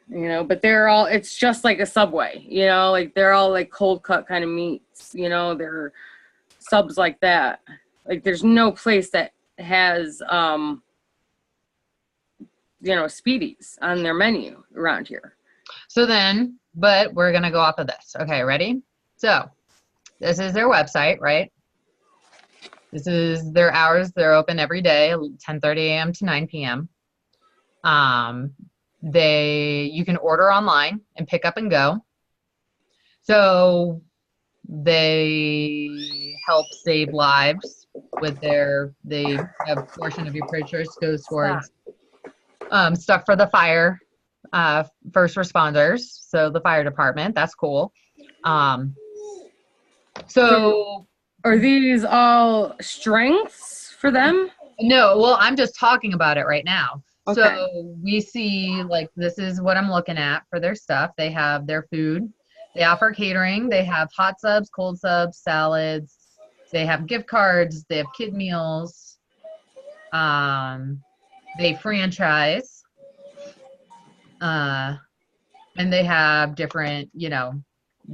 But it's just like a Subway, like they're all like cold cut kind of meats, they're subs like that. Like there's no place that has, Speedies on their menu around here. So then, but we're going to go off of this. Okay, ready? So this is their website, right? This is their hours. They're open every day, 10:30 a.m. to 9 p.m. You can order online and pick up and go. So they help save lives with they have a portion of your purchase goes towards stuff for the fire, first responders. So the fire department, that's cool. So are these all strengths for them? No, well, I'm just talking about it right now. Okay. So we see, like, this is what I'm looking at for their stuff. They have their food. They offer catering. They have hot subs, cold subs, salads. They have gift cards. They have kid meals. They franchise. And they have different,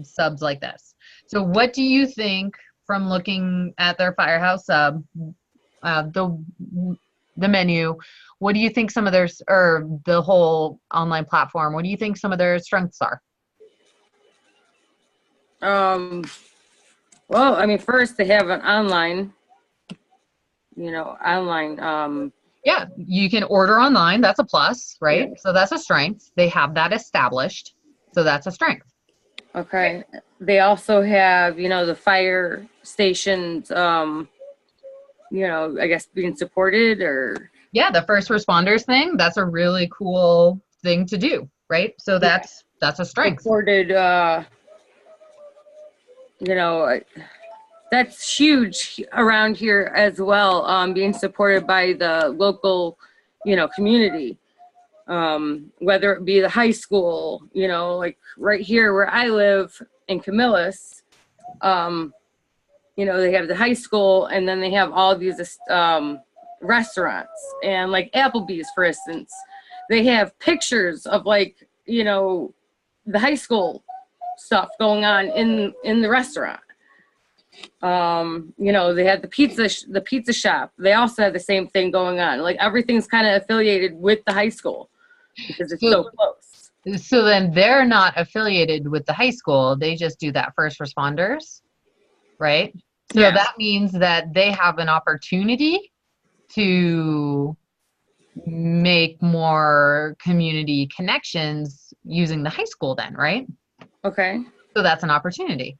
subs like this. So what do you think from looking at their Firehouse sub, the menu, what do you think some of their, or the whole online platform, what do you think some of their strengths are? Well, I mean, first they have an online, Yeah, you can order online. That's a plus, right? Yeah. So that's a strength. They have that established. So that's a strength. Okay. They also have, the fire stations, I guess being supported or. Yeah, the first responders thing, that's a really cool thing to do, right? So that's a strength. Supported, that's huge around here as well, being supported by the local, community. Whether it be the high school, like right here where I live in Camillus, they have the high school and then they have all these restaurants, and like Applebee's, for instance, they have pictures of like, the high school stuff going on in the restaurant. They had the pizza shop. They also have the same thing going on. Like everything's kind of affiliated with the high school because it's so close. So then they're not affiliated with the high school. They just do that first responders, right? So Yeah. That means that they have an opportunity to make more community connections using the high school then, right? Okay. So that's an opportunity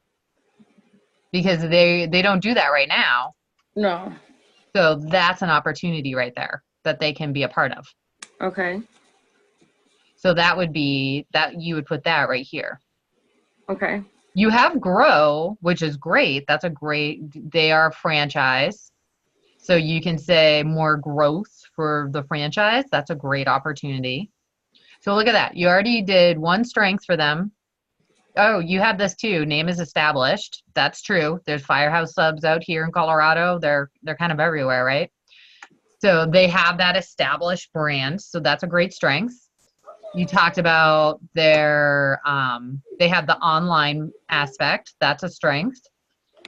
because they don't do that right now. No. So that's an opportunity right there that they can be a part of. Okay. So that would be that you would put that right here. Okay. You have grow, which is great. That's a great, they are a franchise. So you can say more growth for the franchise. That's a great opportunity. So look at that. You already did one strength for them. Oh, you have this too. Name is established. That's true. There's Firehouse Subs out here in Colorado. They're kind of everywhere, right? So they have that established brand. So that's a great strength. You talked about their they have the online aspect. That's a strength.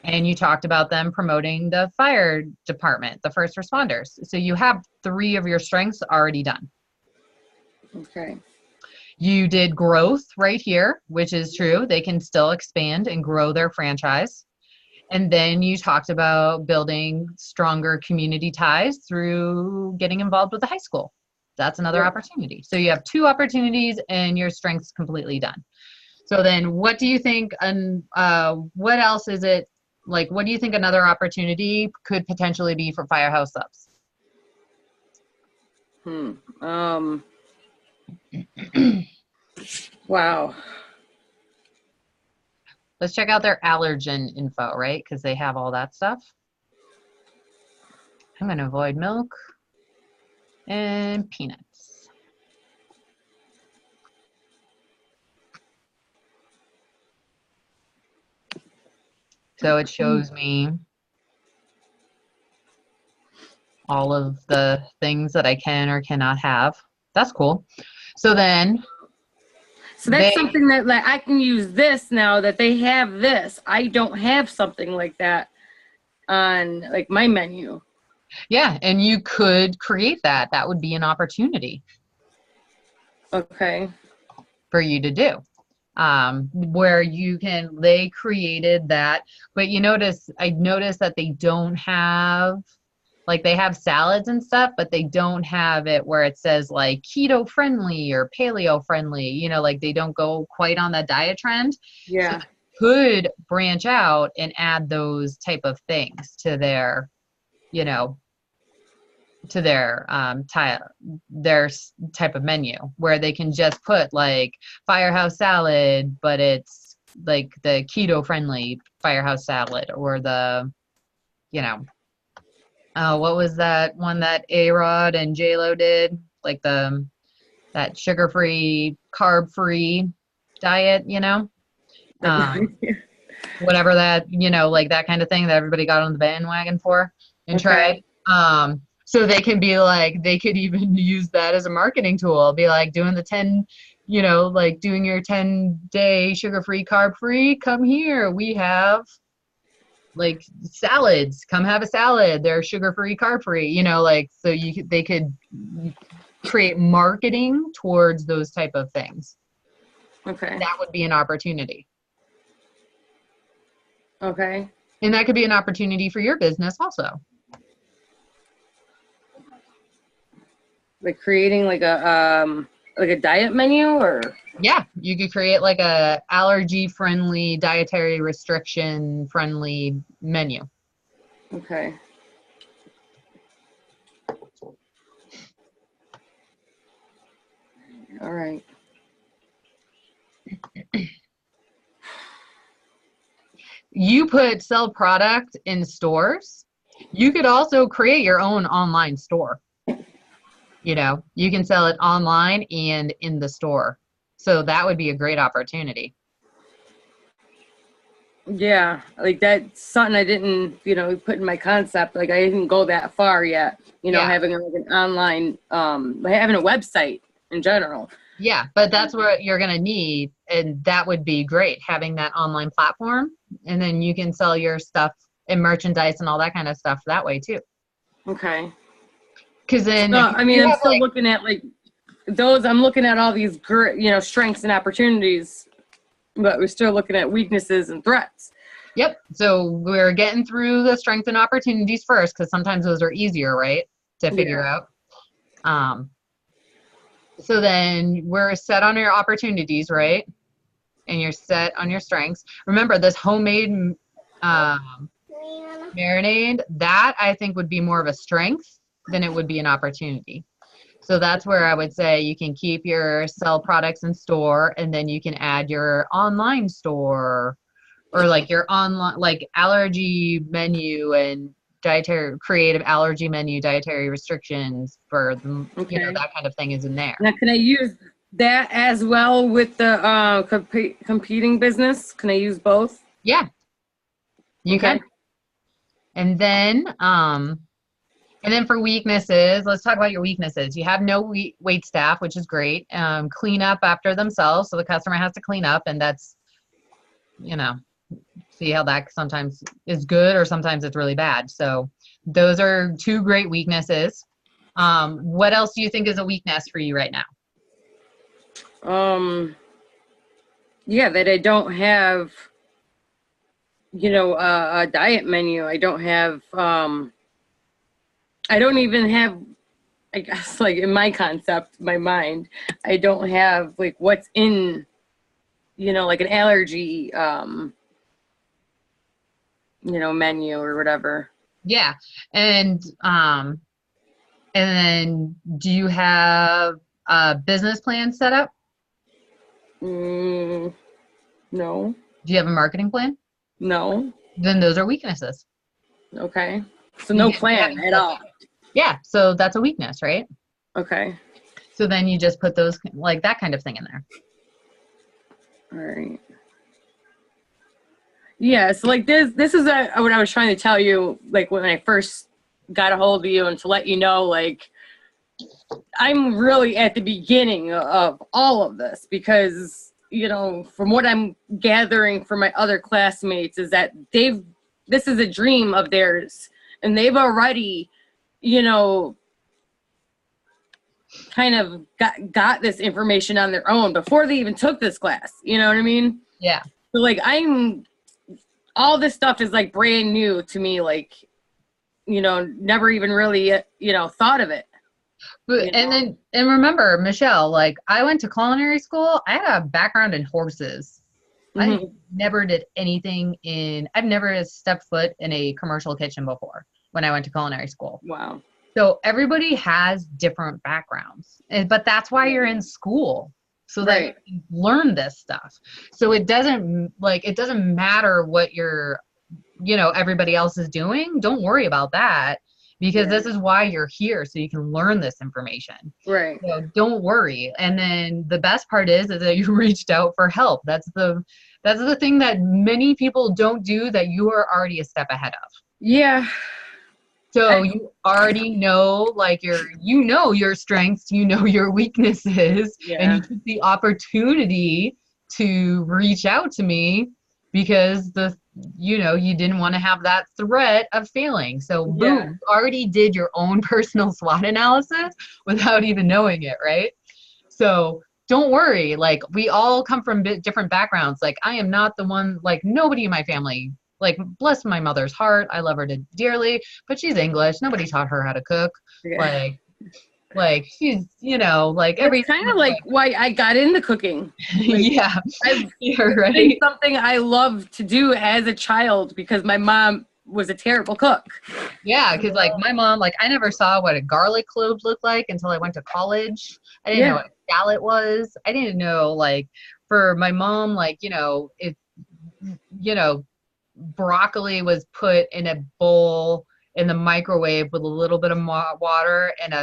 And you talked about them promoting the fire department, the first responders. So you have 3 of your strengths already done. Okay. You did growth right here, which is true. They can still expand and grow their franchise. And then you talked about building stronger community ties through getting involved with the high school. That's another opportunity. So you have 2 opportunities and your strength's completely done. So then what do you think, what else is it, like, what do you think another opportunity could potentially be for Firehouse Subs? Wow. Let's check out their allergen info, right? Because they have all that stuff. I'm going to avoid milk and peanuts. So it shows me all of the things that I can or cannot have. That's cool. So then, so that's something that, like, I can use this now that they have this. I don't have something like that on, like, my menu. Yeah, and you could create that. That would be an opportunity. Okay. For you to do. Where they created that, but I noticed that they don't have, like, they have salads and stuff, but they don't have it where it says like keto friendly or paleo friendly, like they don't go quite on that diet trend. Yeah. So could branch out and add those type of things to their, their type of menu, where they can just put like Firehouse salad, but it's like the keto friendly Firehouse salad, or the, what was that one that A-Rod and J-Lo did? Like that sugar-free, carb-free diet, whatever that, like that kind of thing that everybody got on the bandwagon for and tried. So they can be like, they could even use that as a marketing tool, be like doing the 10, like doing your 10-day sugar-free, carb-free, come here. We have like salads, come have a salad. They're sugar-free, carb-free, like, so they could create marketing towards those type of things. Okay. That would be an opportunity. Okay. And that could be an opportunity for your business also. Like creating like a diet menu, or? Yeah, you could create like a allergy-friendly, dietary restriction-friendly menu. Okay. All right. You sell product in stores. You could also create your own online store. You can sell it online and in the store. So that would be a great opportunity. Yeah, like that's something I didn't, put in my concept. Like I didn't go that far yet, having like an online, having a website in general. Yeah, but that's what you're going to need. And that would be great, having that online platform. And then you can sell your stuff and merchandise and all that kind of stuff that way too. Okay. Because then, I'm still looking at like those. I'm looking at all these, strengths and opportunities, but we're still looking at weaknesses and threats. Yep. So we're getting through the strengths and opportunities first, because sometimes those are easier, right, to figure out. So then we're set on your opportunities, right? And you're set on your strengths. Remember, this homemade marinade, that I think would be more of a strength than it would be an opportunity. So that's where I would say you can keep your sell products in store, and then you can add your online store or like your online, like allergy menu and dietary creative allergy menu, dietary restrictions for the, you know, Okay. that kind of thing is in there. Now, can I use that as well with the competing business? Can I use both? Yeah, you Okay. can. And then and then for weaknesses, let's talk about your weaknesses. You have no wait staff, which is great. Clean up after themselves, so the customer has to clean up, and that's, you know, see how that sometimes is good or sometimes it's really bad. So those are two great weaknesses. What else do you think is a weakness for you right now? Yeah, that I don't have, a diet menu. I don't have, I don't even have, I guess, like in my concept, my mind, I don't have like what's in, like an allergy, menu or whatever. Yeah. And then do you have a business plan set up? No, Do you have a marketing plan? no. Then those are weaknesses. Okay. So no Because plan at all. yeah, so that's a weakness, right? Okay. So then you just put those, like that kind of thing in there. All right. Yeah, so like this is what I was trying to tell you, like when I first got a hold of you, and to let you know, like I'm really at the beginning of all of this, because from what I'm gathering from my other classmates is that this is a dream of theirs, and they've already kind of got this information on their own before they even took this class. You know what I mean? Yeah. So like all this stuff is like brand new to me, like, never even really, thought of it. But, and remember, Michelle, like I went to culinary school. I had a background in horses. Mm-hmm. I've never stepped foot in a commercial kitchen before when I went to culinary school. Wow. So everybody has different backgrounds, but that's why you're in school. So that Right. you learn this stuff. So it doesn't matter what everybody else is doing. Don't worry about that, because this is why you're here. So you can learn this information. Right. So don't worry. And then the best part is that you reached out for help. That's the thing that many people don't do, that you are already a step ahead of. Yeah. So you already know, like your strengths, your weaknesses, and you took the opportunity to reach out to me because you didn't want to have that threat of failing. So boom, you already did your own personal SWOT analysis without even knowing it, right? So don't worry. Like we all come from different backgrounds. Like I am not the one, like nobody in my family, like bless my mother's heart, I love her dearly, but she's English. Nobody taught her how to cook. Yeah. Like she's, like every kind of like why I got into cooking. Like, yeah, you're right. It's something I loved to do as a child because my mom was a terrible cook. Yeah, because like my mom, like I never saw what a garlic clove looked like until I went to college. I didn't know what a shallot was. I didn't know, like, for my mom, like, if broccoli was put in a bowl in the microwave with a little bit of water and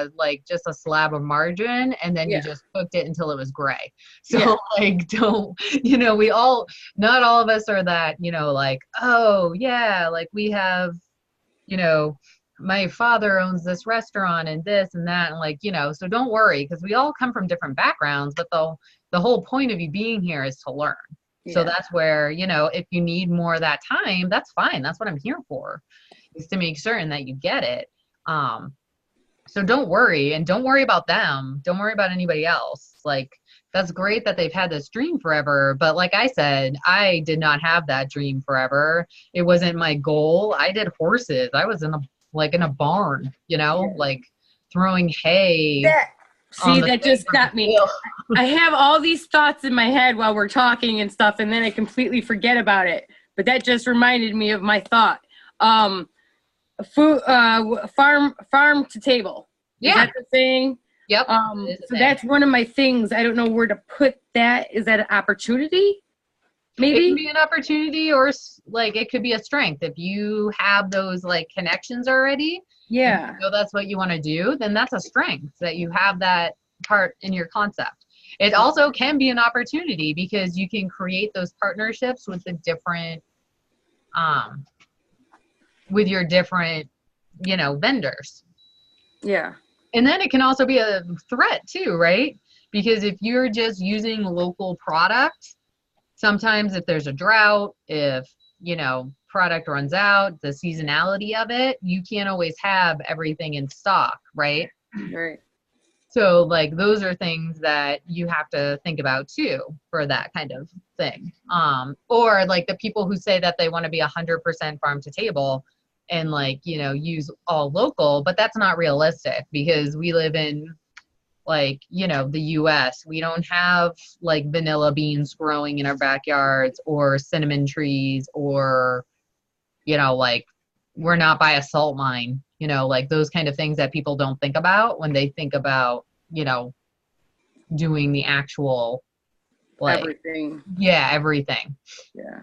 just a slab of margarine, and then you just cooked it until it was gray. So like, don't, not all of us are that, like, oh yeah, like we have, my father owns this restaurant and this and that, and like, so don't worry, because we all come from different backgrounds, but the whole point of you being here is to learn. So that's where, if you need more of that time, that's fine. That's what I'm here for, is to make certain that you get it. So don't worry, and don't worry about them. Don't worry about anybody else. Like, that's great that they've had this dream forever. But like I said, I did not have that dream forever. It wasn't my goal. I did horses. I was in a barn, like throwing hay. That just got me. I have all these thoughts in my head while we're talking and stuff, and then I completely forget about it. But that just reminded me of my thought. Food, farm to table. Is that the thing? Yep. So that's one of my things. I don't know where to put that. Is that an opportunity? It can maybe. be an opportunity, or like it could be a strength. If you have those like connections already, and Yeah. you know that's what you want to do, then that's a strength that you have that part in your concept. It also can be an opportunity because you can create those partnerships with the different, um, with your different, vendors. Yeah. And then it can also be a threat too, right? Because if you're just using local products, sometimes if there's a drought, if, product runs out, the seasonality of it, you can't always have everything in stock, right? Right. So like those are things that you have to think about too for that kind of thing. Or like the people who say that they want to be 100% farm to table and like, use all local, but that's not realistic because we live in like, the US. We don't have like vanilla beans growing in our backyards or cinnamon trees or, like we're not by a salt mine, like those kind of things that people don't think about when they think about, doing the actual like, Everything. yeah, everything. Yeah.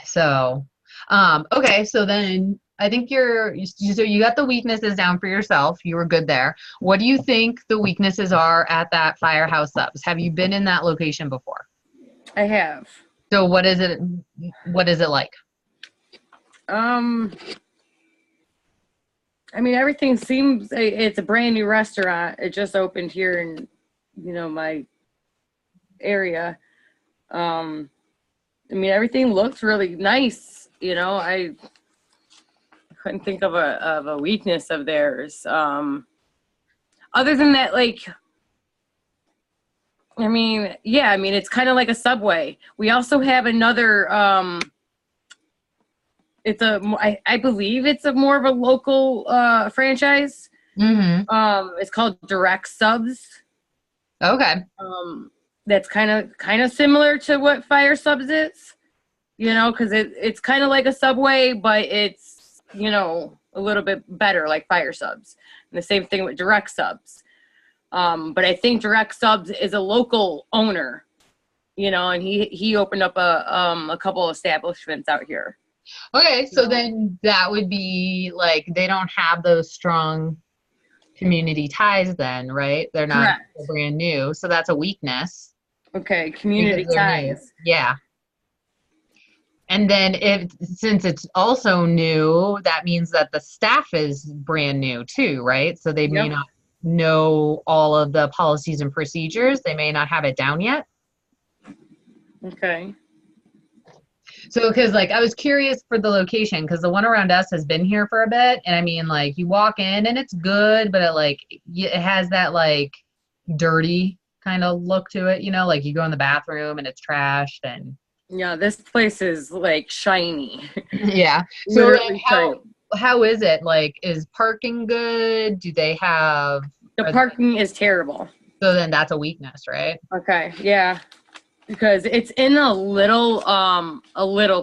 So, okay. So then I think so you got the weaknesses down for yourself. You were good there. What do you think the weaknesses are at that Firehouse Subs? Have you been in that location before? I have. So what is it? What is it like? I mean, everything seems, it's a brand new restaurant. It just opened here in, my area. I mean, everything looks really nice. I couldn't think of a weakness of theirs. Other than that, like, I mean, yeah, I mean, it's kind of like a Subway. We also have another, I believe it's a more of a local franchise. Mm-hmm. It's called Direct Subs. Okay. That's kind of similar to what Fire Subs is, because it's kind of like a Subway, but it's, a little bit better like Fire Subs. And the same thing with Direct Subs. But I think Direct Subs is a local owner, and he opened up a couple establishments out here. Okay. So then that would be like, they don't have those strong community ties then, right? They're not Correct. brand new. So that's a weakness. Okay, community Because they're new. ties. Yeah. And then since it's also new, that means that the staff is brand new too, right? So they may Yep. not know all of the policies and procedures. They may not have it down yet. Okay. So, because like I was curious for the location, because the one around us has been here for a bit, and I mean, like you walk in and it's good, but it has that like dirty kind of look to it, like you go in the bathroom and it's trashed and. Yeah, this place is like shiny. Yeah. So Literally like, shiny. how is it? Like, is parking good? Do they have? The parking is terrible. So then that's a weakness, right? Okay, yeah. Because it's in a little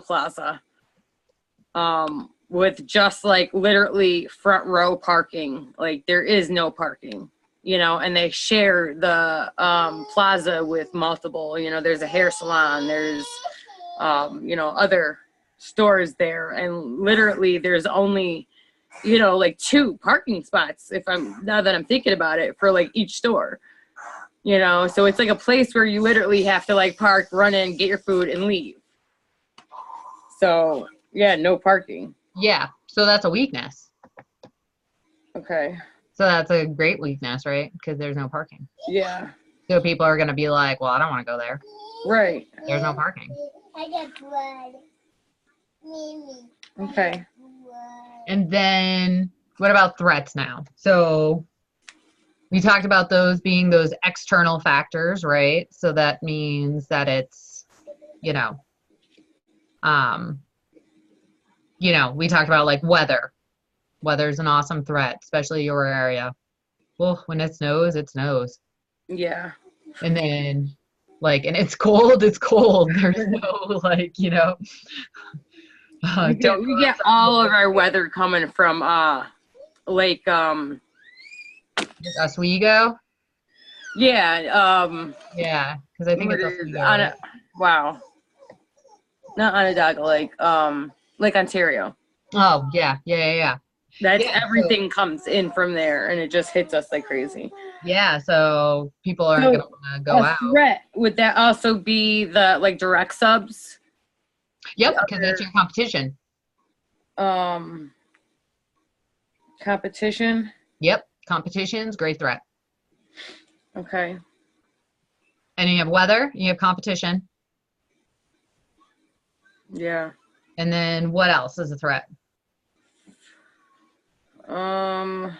plaza. With just like literally front row parking. Like there is no parking. And they share the plaza with multiple, there's a hair salon, there's other stores there, and literally there's only, like 2 parking spots now that I'm thinking about it, for like each store. So it's like a place where you literally have to like park, run in, get your food, and leave. So yeah, no parking. Yeah. So that's a weakness. Okay. So that's a great weakness, right? Because there's no parking. Yeah. So people are going to be like, well, I don't want to go there. Right. There's no parking. I got blood. Mimi. Okay. And then what about threats now? So we talked about those being those external factors, right? So that means that it's, we talked about like weather. Weather's an awesome threat, especially your area. Well, when it snows, it snows. Yeah. And then and it's cold, it's cold. There's no We get all of our weather coming from Lake Oswego. Yeah. Yeah, because I think it's Oswego. Wow. Not Onondaga, like Ontario. Oh, yeah, yeah, yeah, yeah. That's Yeah, everything comes in from there, and it just hits us like crazy. yeah, so people aren't So gonna wanna go a out. threat, would that also be the like direct subs? Yep, The because that's your competition. um competition? Yep, competition's great threat. Okay. And you have weather, you have competition, Yeah. and then what else is a threat? Um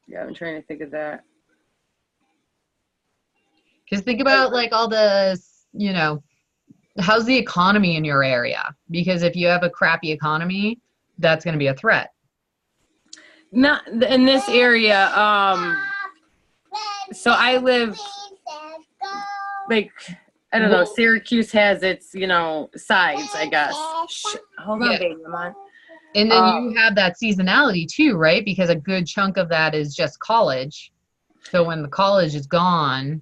yeah, I'm trying to think of that. Because think about like all the, you know, how's the economy in your area? Because if you have a crappy economy, that's going to be a threat. Not in this area. So I live like, I don't know, Syracuse has its, sides, I guess. Hold on, Yeah. baby, I'm on. And then you have that seasonality too, right? Because a good chunk of that is just college. So when the college is gone,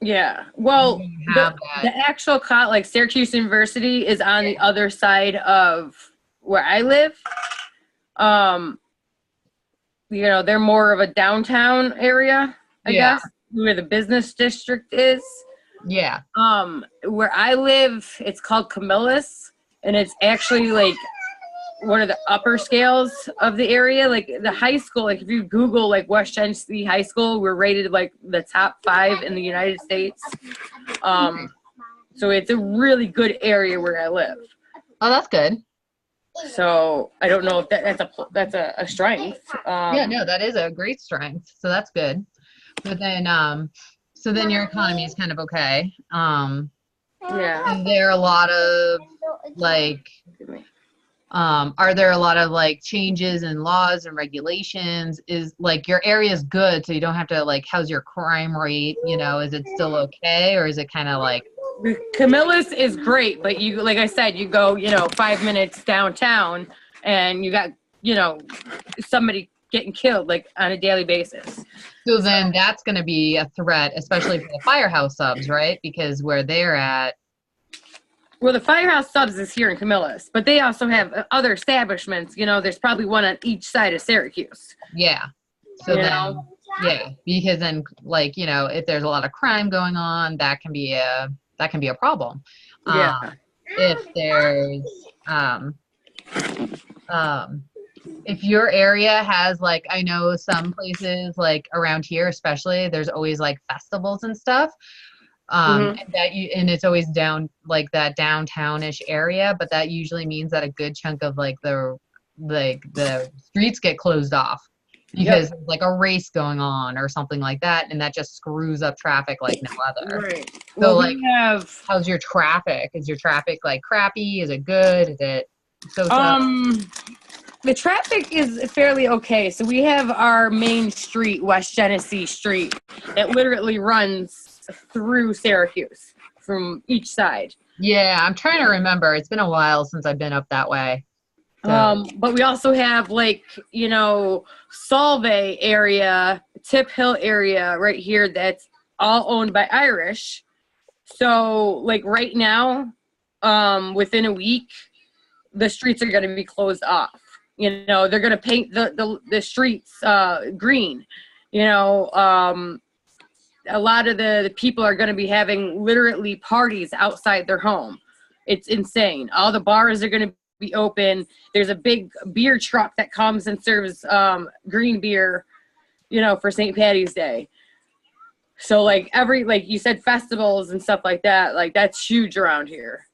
Yeah. Well, you have that. the actual like Syracuse University is on the other side of where I live. They're more of a downtown area, I guess, where the business district is. Yeah. Where I live, it's called Camillus, and it's actually like one of the upper scales of the area. Like the high school, like if you Google like West Genesee High School, we're rated like the top 5 in the United States. So it's a really good area where I live. Oh, that's good. So I don't know if that's a strength. Yeah, no, that is a great strength. So that's good. But then, so then your economy is kind of okay. Yeah. Is there a lot of like, are there a lot of like changes in laws and regulations? Is like your area is good, so you don't have to like, how's your crime rate? Is it still okay, or is it kind of like? Camillus is great, but you, like I said, you go, 5 minutes downtown, and you got, somebody getting killed like on a daily basis. So then that's going to be a threat, especially for the firehouse subs, right? Because where they're at. Well, the firehouse subs is here in Camillus, but they also have other establishments. There's probably one on each side of Syracuse. Yeah. So then, yeah, because then, like, if there's a lot of crime going on, that can be a problem. Yeah. If there's, if your area has like, I know some places like around here, especially, there's always like festivals and stuff. And it's always down like that downtownish area, but that usually means that a good chunk of like the streets get closed off because there's like a race going on or something like that, and that just screws up traffic like no other. Right. So well, like, how's your traffic? Is your traffic like crappy? Is it good? Is it so-so? The traffic is fairly okay. So we have our main street, West Genesee Street, that literally runs through Syracuse from each side. Yeah, I'm trying to remember. It's been a while since I've been up that way. So. But we also have like, Solvay area, Tip Hill area right here that's all owned by Irish. So like right now, within a week, the streets are going to be closed off. They're going to paint the streets green. A lot of the people are going to be having literally parties outside their home. It's insane. All the bars are going to be open. There's a big beer truck that comes and serves green beer, for St. Patty's Day. So like you said, festivals and stuff like that, like that's huge around here.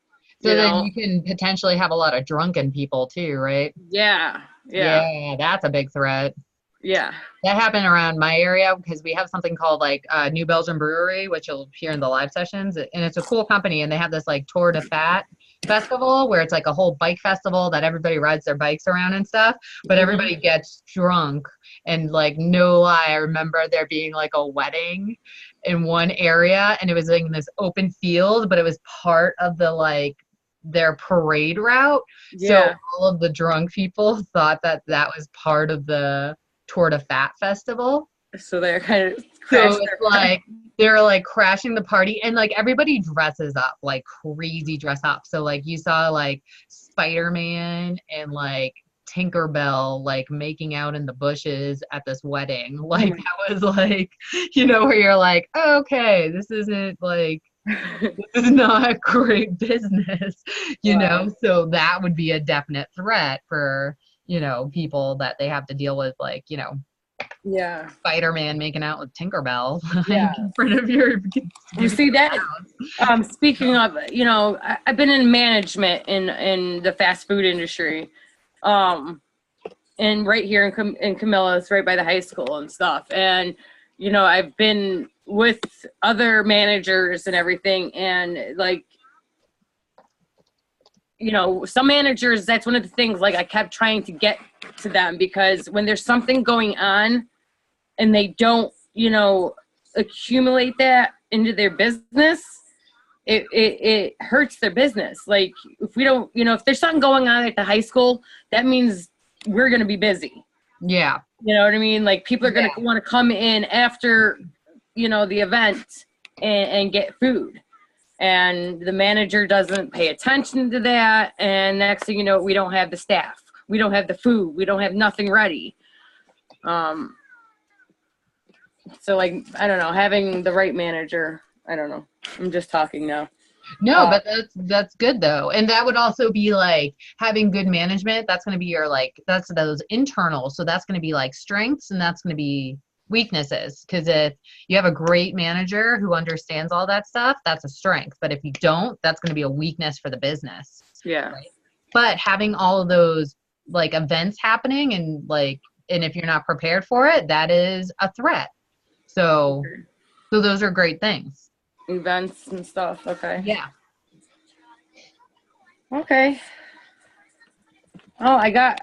So then you can potentially have a lot of drunken people too, right? Yeah. Yeah, that's a big threat. Yeah. That happened around my area because we have something called like New Belgium Brewery, which you'll hear in the live sessions. And it's a cool company. And they have this like Tour de Fat festival where it's like a whole bike festival that everybody rides their bikes around and stuff. But everybody gets drunk. And like, no lie, I remember there being like a wedding in one area. And it was like in this open field, but it was part of the like their parade route. Yeah. So all of the drunk people thought that was part of the Tour de Fat festival. So they're kind of So it's like they're like crashing the party, and like everybody dresses up like crazy dress up. So like you saw like Spider-Man and like Tinkerbell like making out in the bushes at this wedding. Like that was like, where you're like, oh, okay, this isn't like this is not great business, Wow. So that would be a definite threat for, people that they have to deal with, like, Yeah. Spider-Man making out with Tinkerbell Yeah. like in front of your You see that? Speaking of, I've been in management in the fast food industry, and right here in Camillus, right by the high school and stuff. And I've been with other managers and everything, and like, some managers, that's one of the things, like I kept trying to get to them, because when there's something going on and they don't, accumulate that into their business, it hurts their business. Like if we don't, if there's something going on at the high school, that means we're going to be busy. Yeah. You know what I mean? Like people are going to want to come in after, the event and get food. And the manager doesn't pay attention to that. And next thing you know, we don't have the staff. We don't have the food. We don't have nothing ready. So like, I don't know, having the right manager, I don't know. I'm just talking now. No, but that's good though. And that would also be like having good management. That's going to be your that's those internal. So that's going to be like strengths, and that's going to be weaknesses. Because if you have a great manager who understands all that stuff, that's a strength. But if you don't, that's going to be a weakness for the business. Yeah. Right? But having all of those like events happening and if you're not prepared for it, that is a threat. So those are great things. Events and stuff. Okay. Yeah. Okay. Oh, I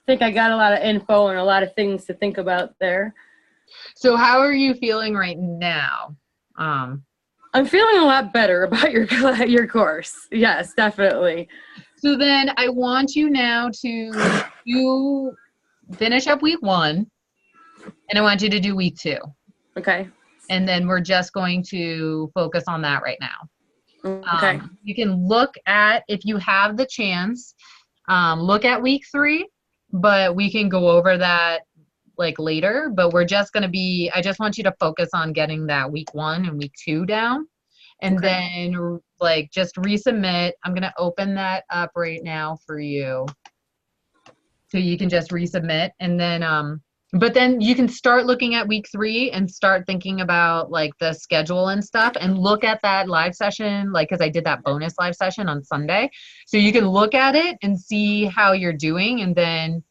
think I got a lot of info and a lot of things to think about there. So how are you feeling right now? I'm feeling a lot better about your course. Yes, definitely. So then I want you now to finish up week 1, and I want you to do week 2. Okay. And then we're just going to focus on that right now. Okay. You can look at, if you have the chance, look at week 3, but we can go over that like later. But we're just going to I just want you to focus on getting that week 1 and week 2 down. And then like just resubmit. I'm going to open that up right now for you. So you can just resubmit, and then but then you can start looking at week 3 and start thinking about like the schedule and stuff, and look at that live session, like, because I did that bonus live session on Sunday. So you can look at it and see how you're doing. And then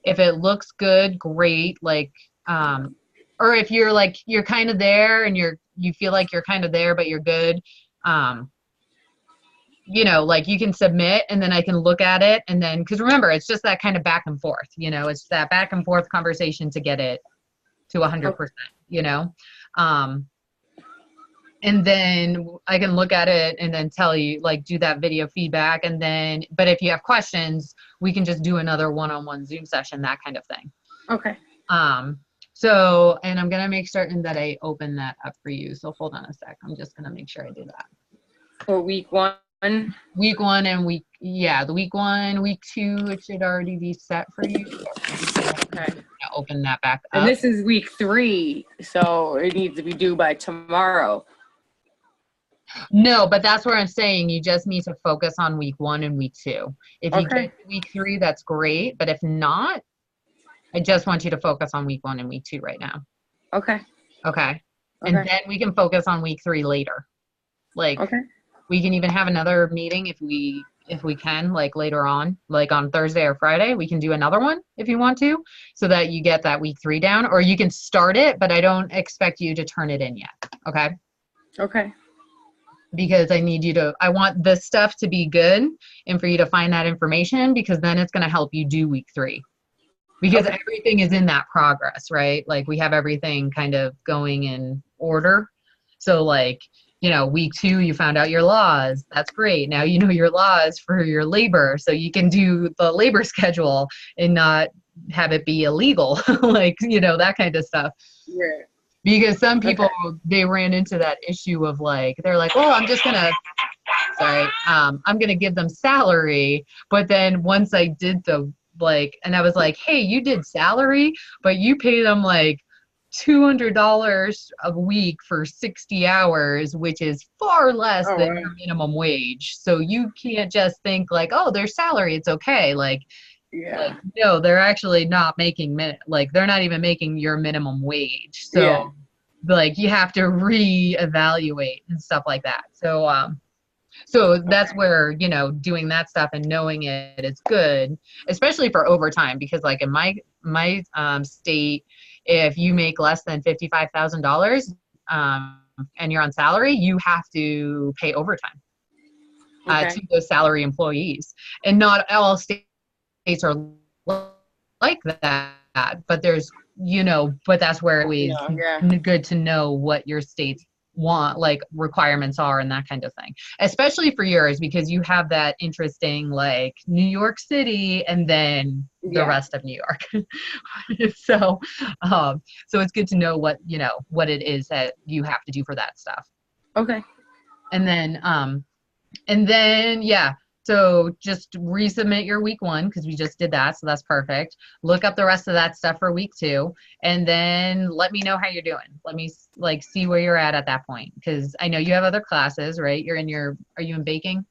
if it looks good, great. Like, or if you're like, you're kind of there and you feel like you're kind of there, but you're good. Like you can submit, and then I can look at it, and then, because remember, it's just that kind of back and forth, it's that back and forth conversation to get it to 100%, and then I can look at it and then tell you, like, do that video feedback. And then, but if you have questions, we can just do another one-on-one Zoom session, that kind of thing. Okay. So, and I'm going to make certain that I open that up for you. So hold on a sec. I'm just going to make sure I do that. For week 1. Week 1 and the week 1, week 2, it should already be set for you. Okay. Open that back up. And this is week 3, so it needs to be due by tomorrow. No, but that's where I'm saying you just need to focus on week 1 and week 2. If you get week 3, that's great. But if not, I just want you to focus on week 1 and week 2 right now. Okay. And then we can focus on week 3 later. Like, we can even have another meeting if we can, like later on, like on Thursday or Friday, we can do another one if you want to, so that you get that week 3 down, or you can start it, but I don't expect you to turn it in yet. Okay. Because I want this stuff to be good and for you to find that information, because then it's going to help you do week 3, because everything is in that progress, right? Like we have everything kind of going in order. So like, week 2, you found out your laws. That's great. Now you know your laws for your labor, so you can do the labor schedule and not, have it be illegal, like, that kind of stuff. Yeah. Because some people, Okay. they ran into that issue of like, they're like, oh, I'm gonna give them salary. But then once I did and I was like, hey, you did salary, but you pay them like $200 a week for 60 hours, which is far less Oh, than wow. your minimum wage. So you can't just think like, oh, their salary, it's okay. Like, Yeah. no, they're actually not making like they're not even making your minimum wage. Yeah. So like you have to reevaluate and stuff like that. So that's Okay. where, doing that stuff and knowing it is good, especially for overtime, because like in my state, if you make less than $55,000 and you're on salary, you have to pay overtime Okay. to those salary employees. And not all states are like that, but but that's where No, it's yeah. good to know what your state's want, like requirements are and that kind of thing, especially for yours, because you have that interesting like New York City and then the Yeah. rest of New York. so so it's good to know what it is that you have to do for that stuff. Okay. And then yeah, so just resubmit your week 1 because we just did that, so that's perfect. Look up the rest of that stuff for week 2, and then let me know how you're doing. Let me like see where you're at that point, because I know you have other classes, right? Are you in baking?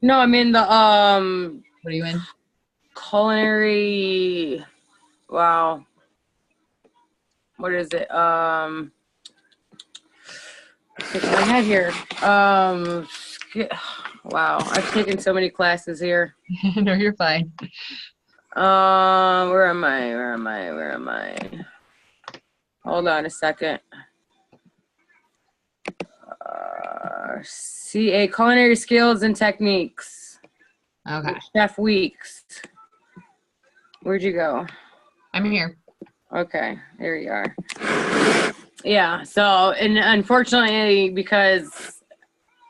No, I'm in the What are you in? culinary. Wow. What is it? It's in my head here. Wow. I've taken so many classes here. No, you're fine. Where am I? Where am I? Where am I? Hold on a second. CA, culinary skills and techniques. Okay, Chef Weeks. Where'd you go? I'm here. Okay, there you are. Yeah, so, and unfortunately, because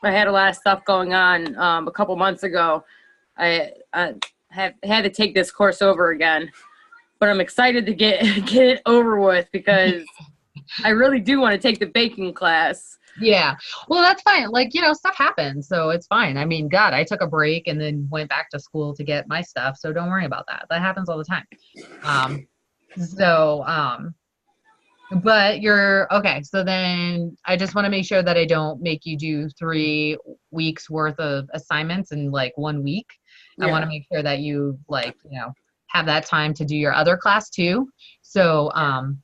I had a lot of stuff going on a couple months ago, I have had to take this course over again. But I'm excited to get it over with because I really do want to take the baking class. Yeah. Well, that's fine. Like, stuff happens, so it's fine. I mean, God, I took a break and then went back to school to get my stuff, so don't worry about that. That happens all the time. Um, so, but you're okay. So then I just want to make sure that I don't make you do 3 weeks worth of assignments in like 1 week. I want to Yeah. make sure that you have that time to do your other class too. So,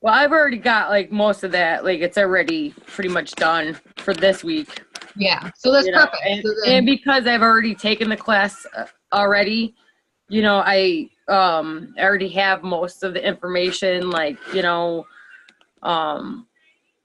Well, I've already got like most of that. Like it's already pretty much done for this week. yeah, so that's perfect. So And then, because I've already taken the class already, I already have most of the information like,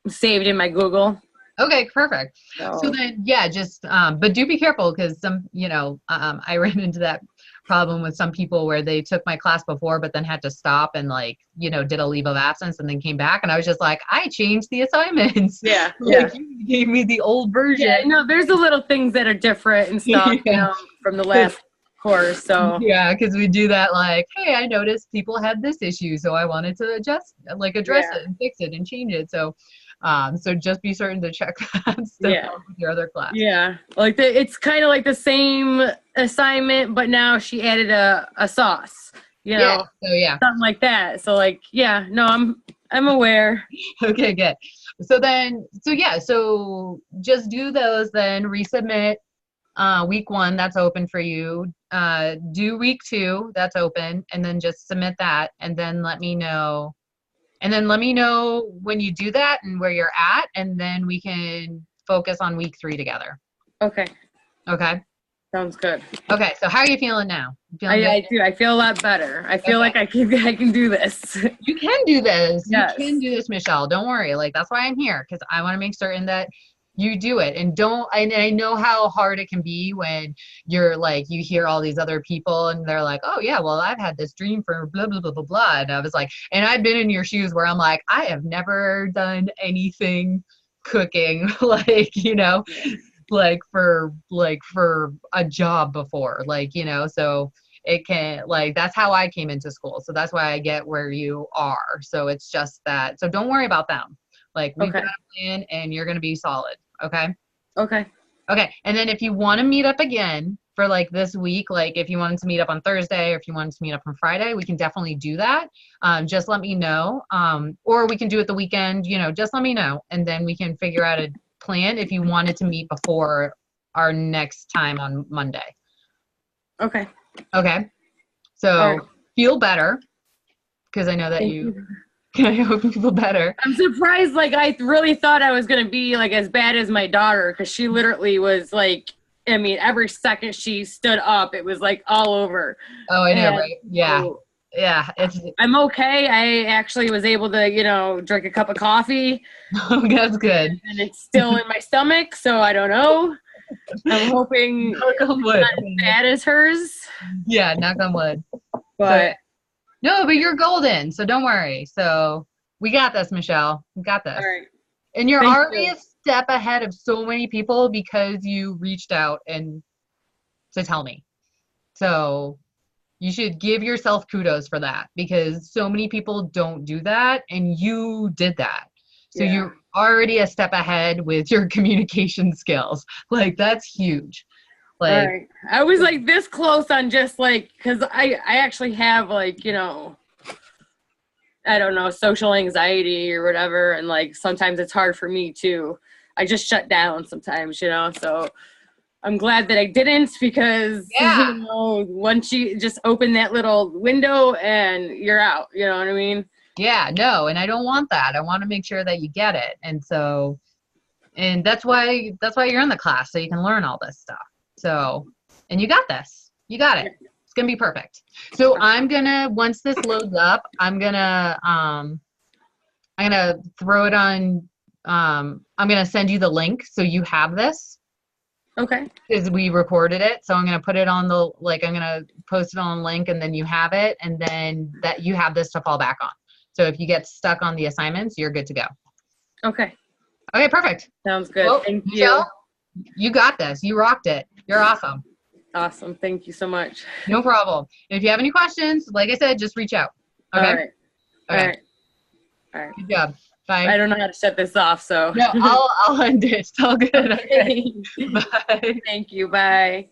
saved in my Google. okay, perfect. So So then, yeah, just, but do be careful because I ran into that problem with some people where they took my class before, but then had to stop and like, did a leave of absence and then came back. And I was just like, I changed the assignments. yeah, yeah. Like you gave me the old Yeah, version. no, there's the little things that are different and stuff, Yeah. from the last course. So Yeah, because we do that like, hey, I noticed people had this issue, so I wanted to address yeah, it and fix it and change it. So just be certain to check that stuff yeah. out with your other class. Yeah, like it's kind of like the same assignment, but now she added a sauce, Yeah. So yeah. something like that. So like, yeah, no, I'm aware. Okay, good. So just do those, then resubmit week 1, that's open for you. Do week 2, that's open, and then just submit that, and then let me know. And then let me know when you do that and where you're at, and then we can focus on week 3 together. Okay, Okay? sounds good. Okay, so how are you feeling now? Feeling good? I do. I feel a lot better. I feel Okay. like I can do this. You can do this. Yes. You can do this, Michelle. Don't worry. Like, that's why I'm here, because I want to make certain that you do it. And I know how hard it can be when you're like, you hear all these other people and they're like, oh yeah, well, I've had this dream for blah, blah, blah, blah, blah. And I was like, and I've been in your shoes where I'm like, I have never done anything cooking, like for a job before, so it can, like, that's how I came into school. So that's why I get where you are. So it's just that. So don't worry about them. Like, we've got a plan and you're going to be solid. Okay. Okay. Okay. And then if you want to meet up again for like this week, like if you wanted to meet up on Thursday or if you wanted to meet up on Friday, we can definitely do that. Just let me know. Or we can do it the weekend, you know, just let me know. And then we can figure out a plan if you wanted to meet before our next time on Monday. Okay. Okay. So feel better, because I know that you I hope you feel better. I'm surprised. Like, I really thought I was going to be like as bad as my daughter, because she literally was like, I mean, every second she stood up, it was like all over. Oh, I know, right? Yeah. So Yeah. I'm okay. I actually was able to, you know, drink a cup of coffee. That's good. And it's still in my stomach, so I don't know. I'm hoping Knock on wood. it's not as bad as hers. Yeah, knock on wood. But no, but you're golden, so don't worry. So we got this, Michelle. We got this. all right. And you're Thank already you. a step ahead of so many people because you reached out and to tell me. So you should give yourself kudos for that, because so many people don't do that and you did that. So Yeah. you're already a step ahead with your communication skills. Like, that's huge. Like, All right. I was like this close on just like, because I actually have like, you know, I don't know, social anxiety or whatever. And like sometimes it's hard for me too. I just shut down sometimes, you know. So I'm glad that I didn't, because, you know, once you just open that little window and you're out, you know what I mean? yeah, no, and I don't want that. I want to make sure that you get it. And so, and that's why you're in the class, so you can learn all this stuff. So, and you got this. You got it. It's going to be perfect. So I'm going to, once this loads up, I'm going to throw it on, I'm going to send you the link so you have this. Okay. Because we recorded it. So I'm going to put it on the, like, I'm going to post it on a link and then you have it. And then that you have this to fall back on. So if you get stuck on the assignments, you're good to go. Okay. Okay, perfect. Sounds good. Well, Thank you. Michelle, you got this. You rocked it. You're awesome. Awesome. Thank you so much. No problem. And if you have any questions, like I said, just reach out. Okay? All right. Okay. All right. All right. Good job. Bye. I don't know how to shut this off, so. No, I'll end it. It's all good. Okay. Bye. Thank you. Bye.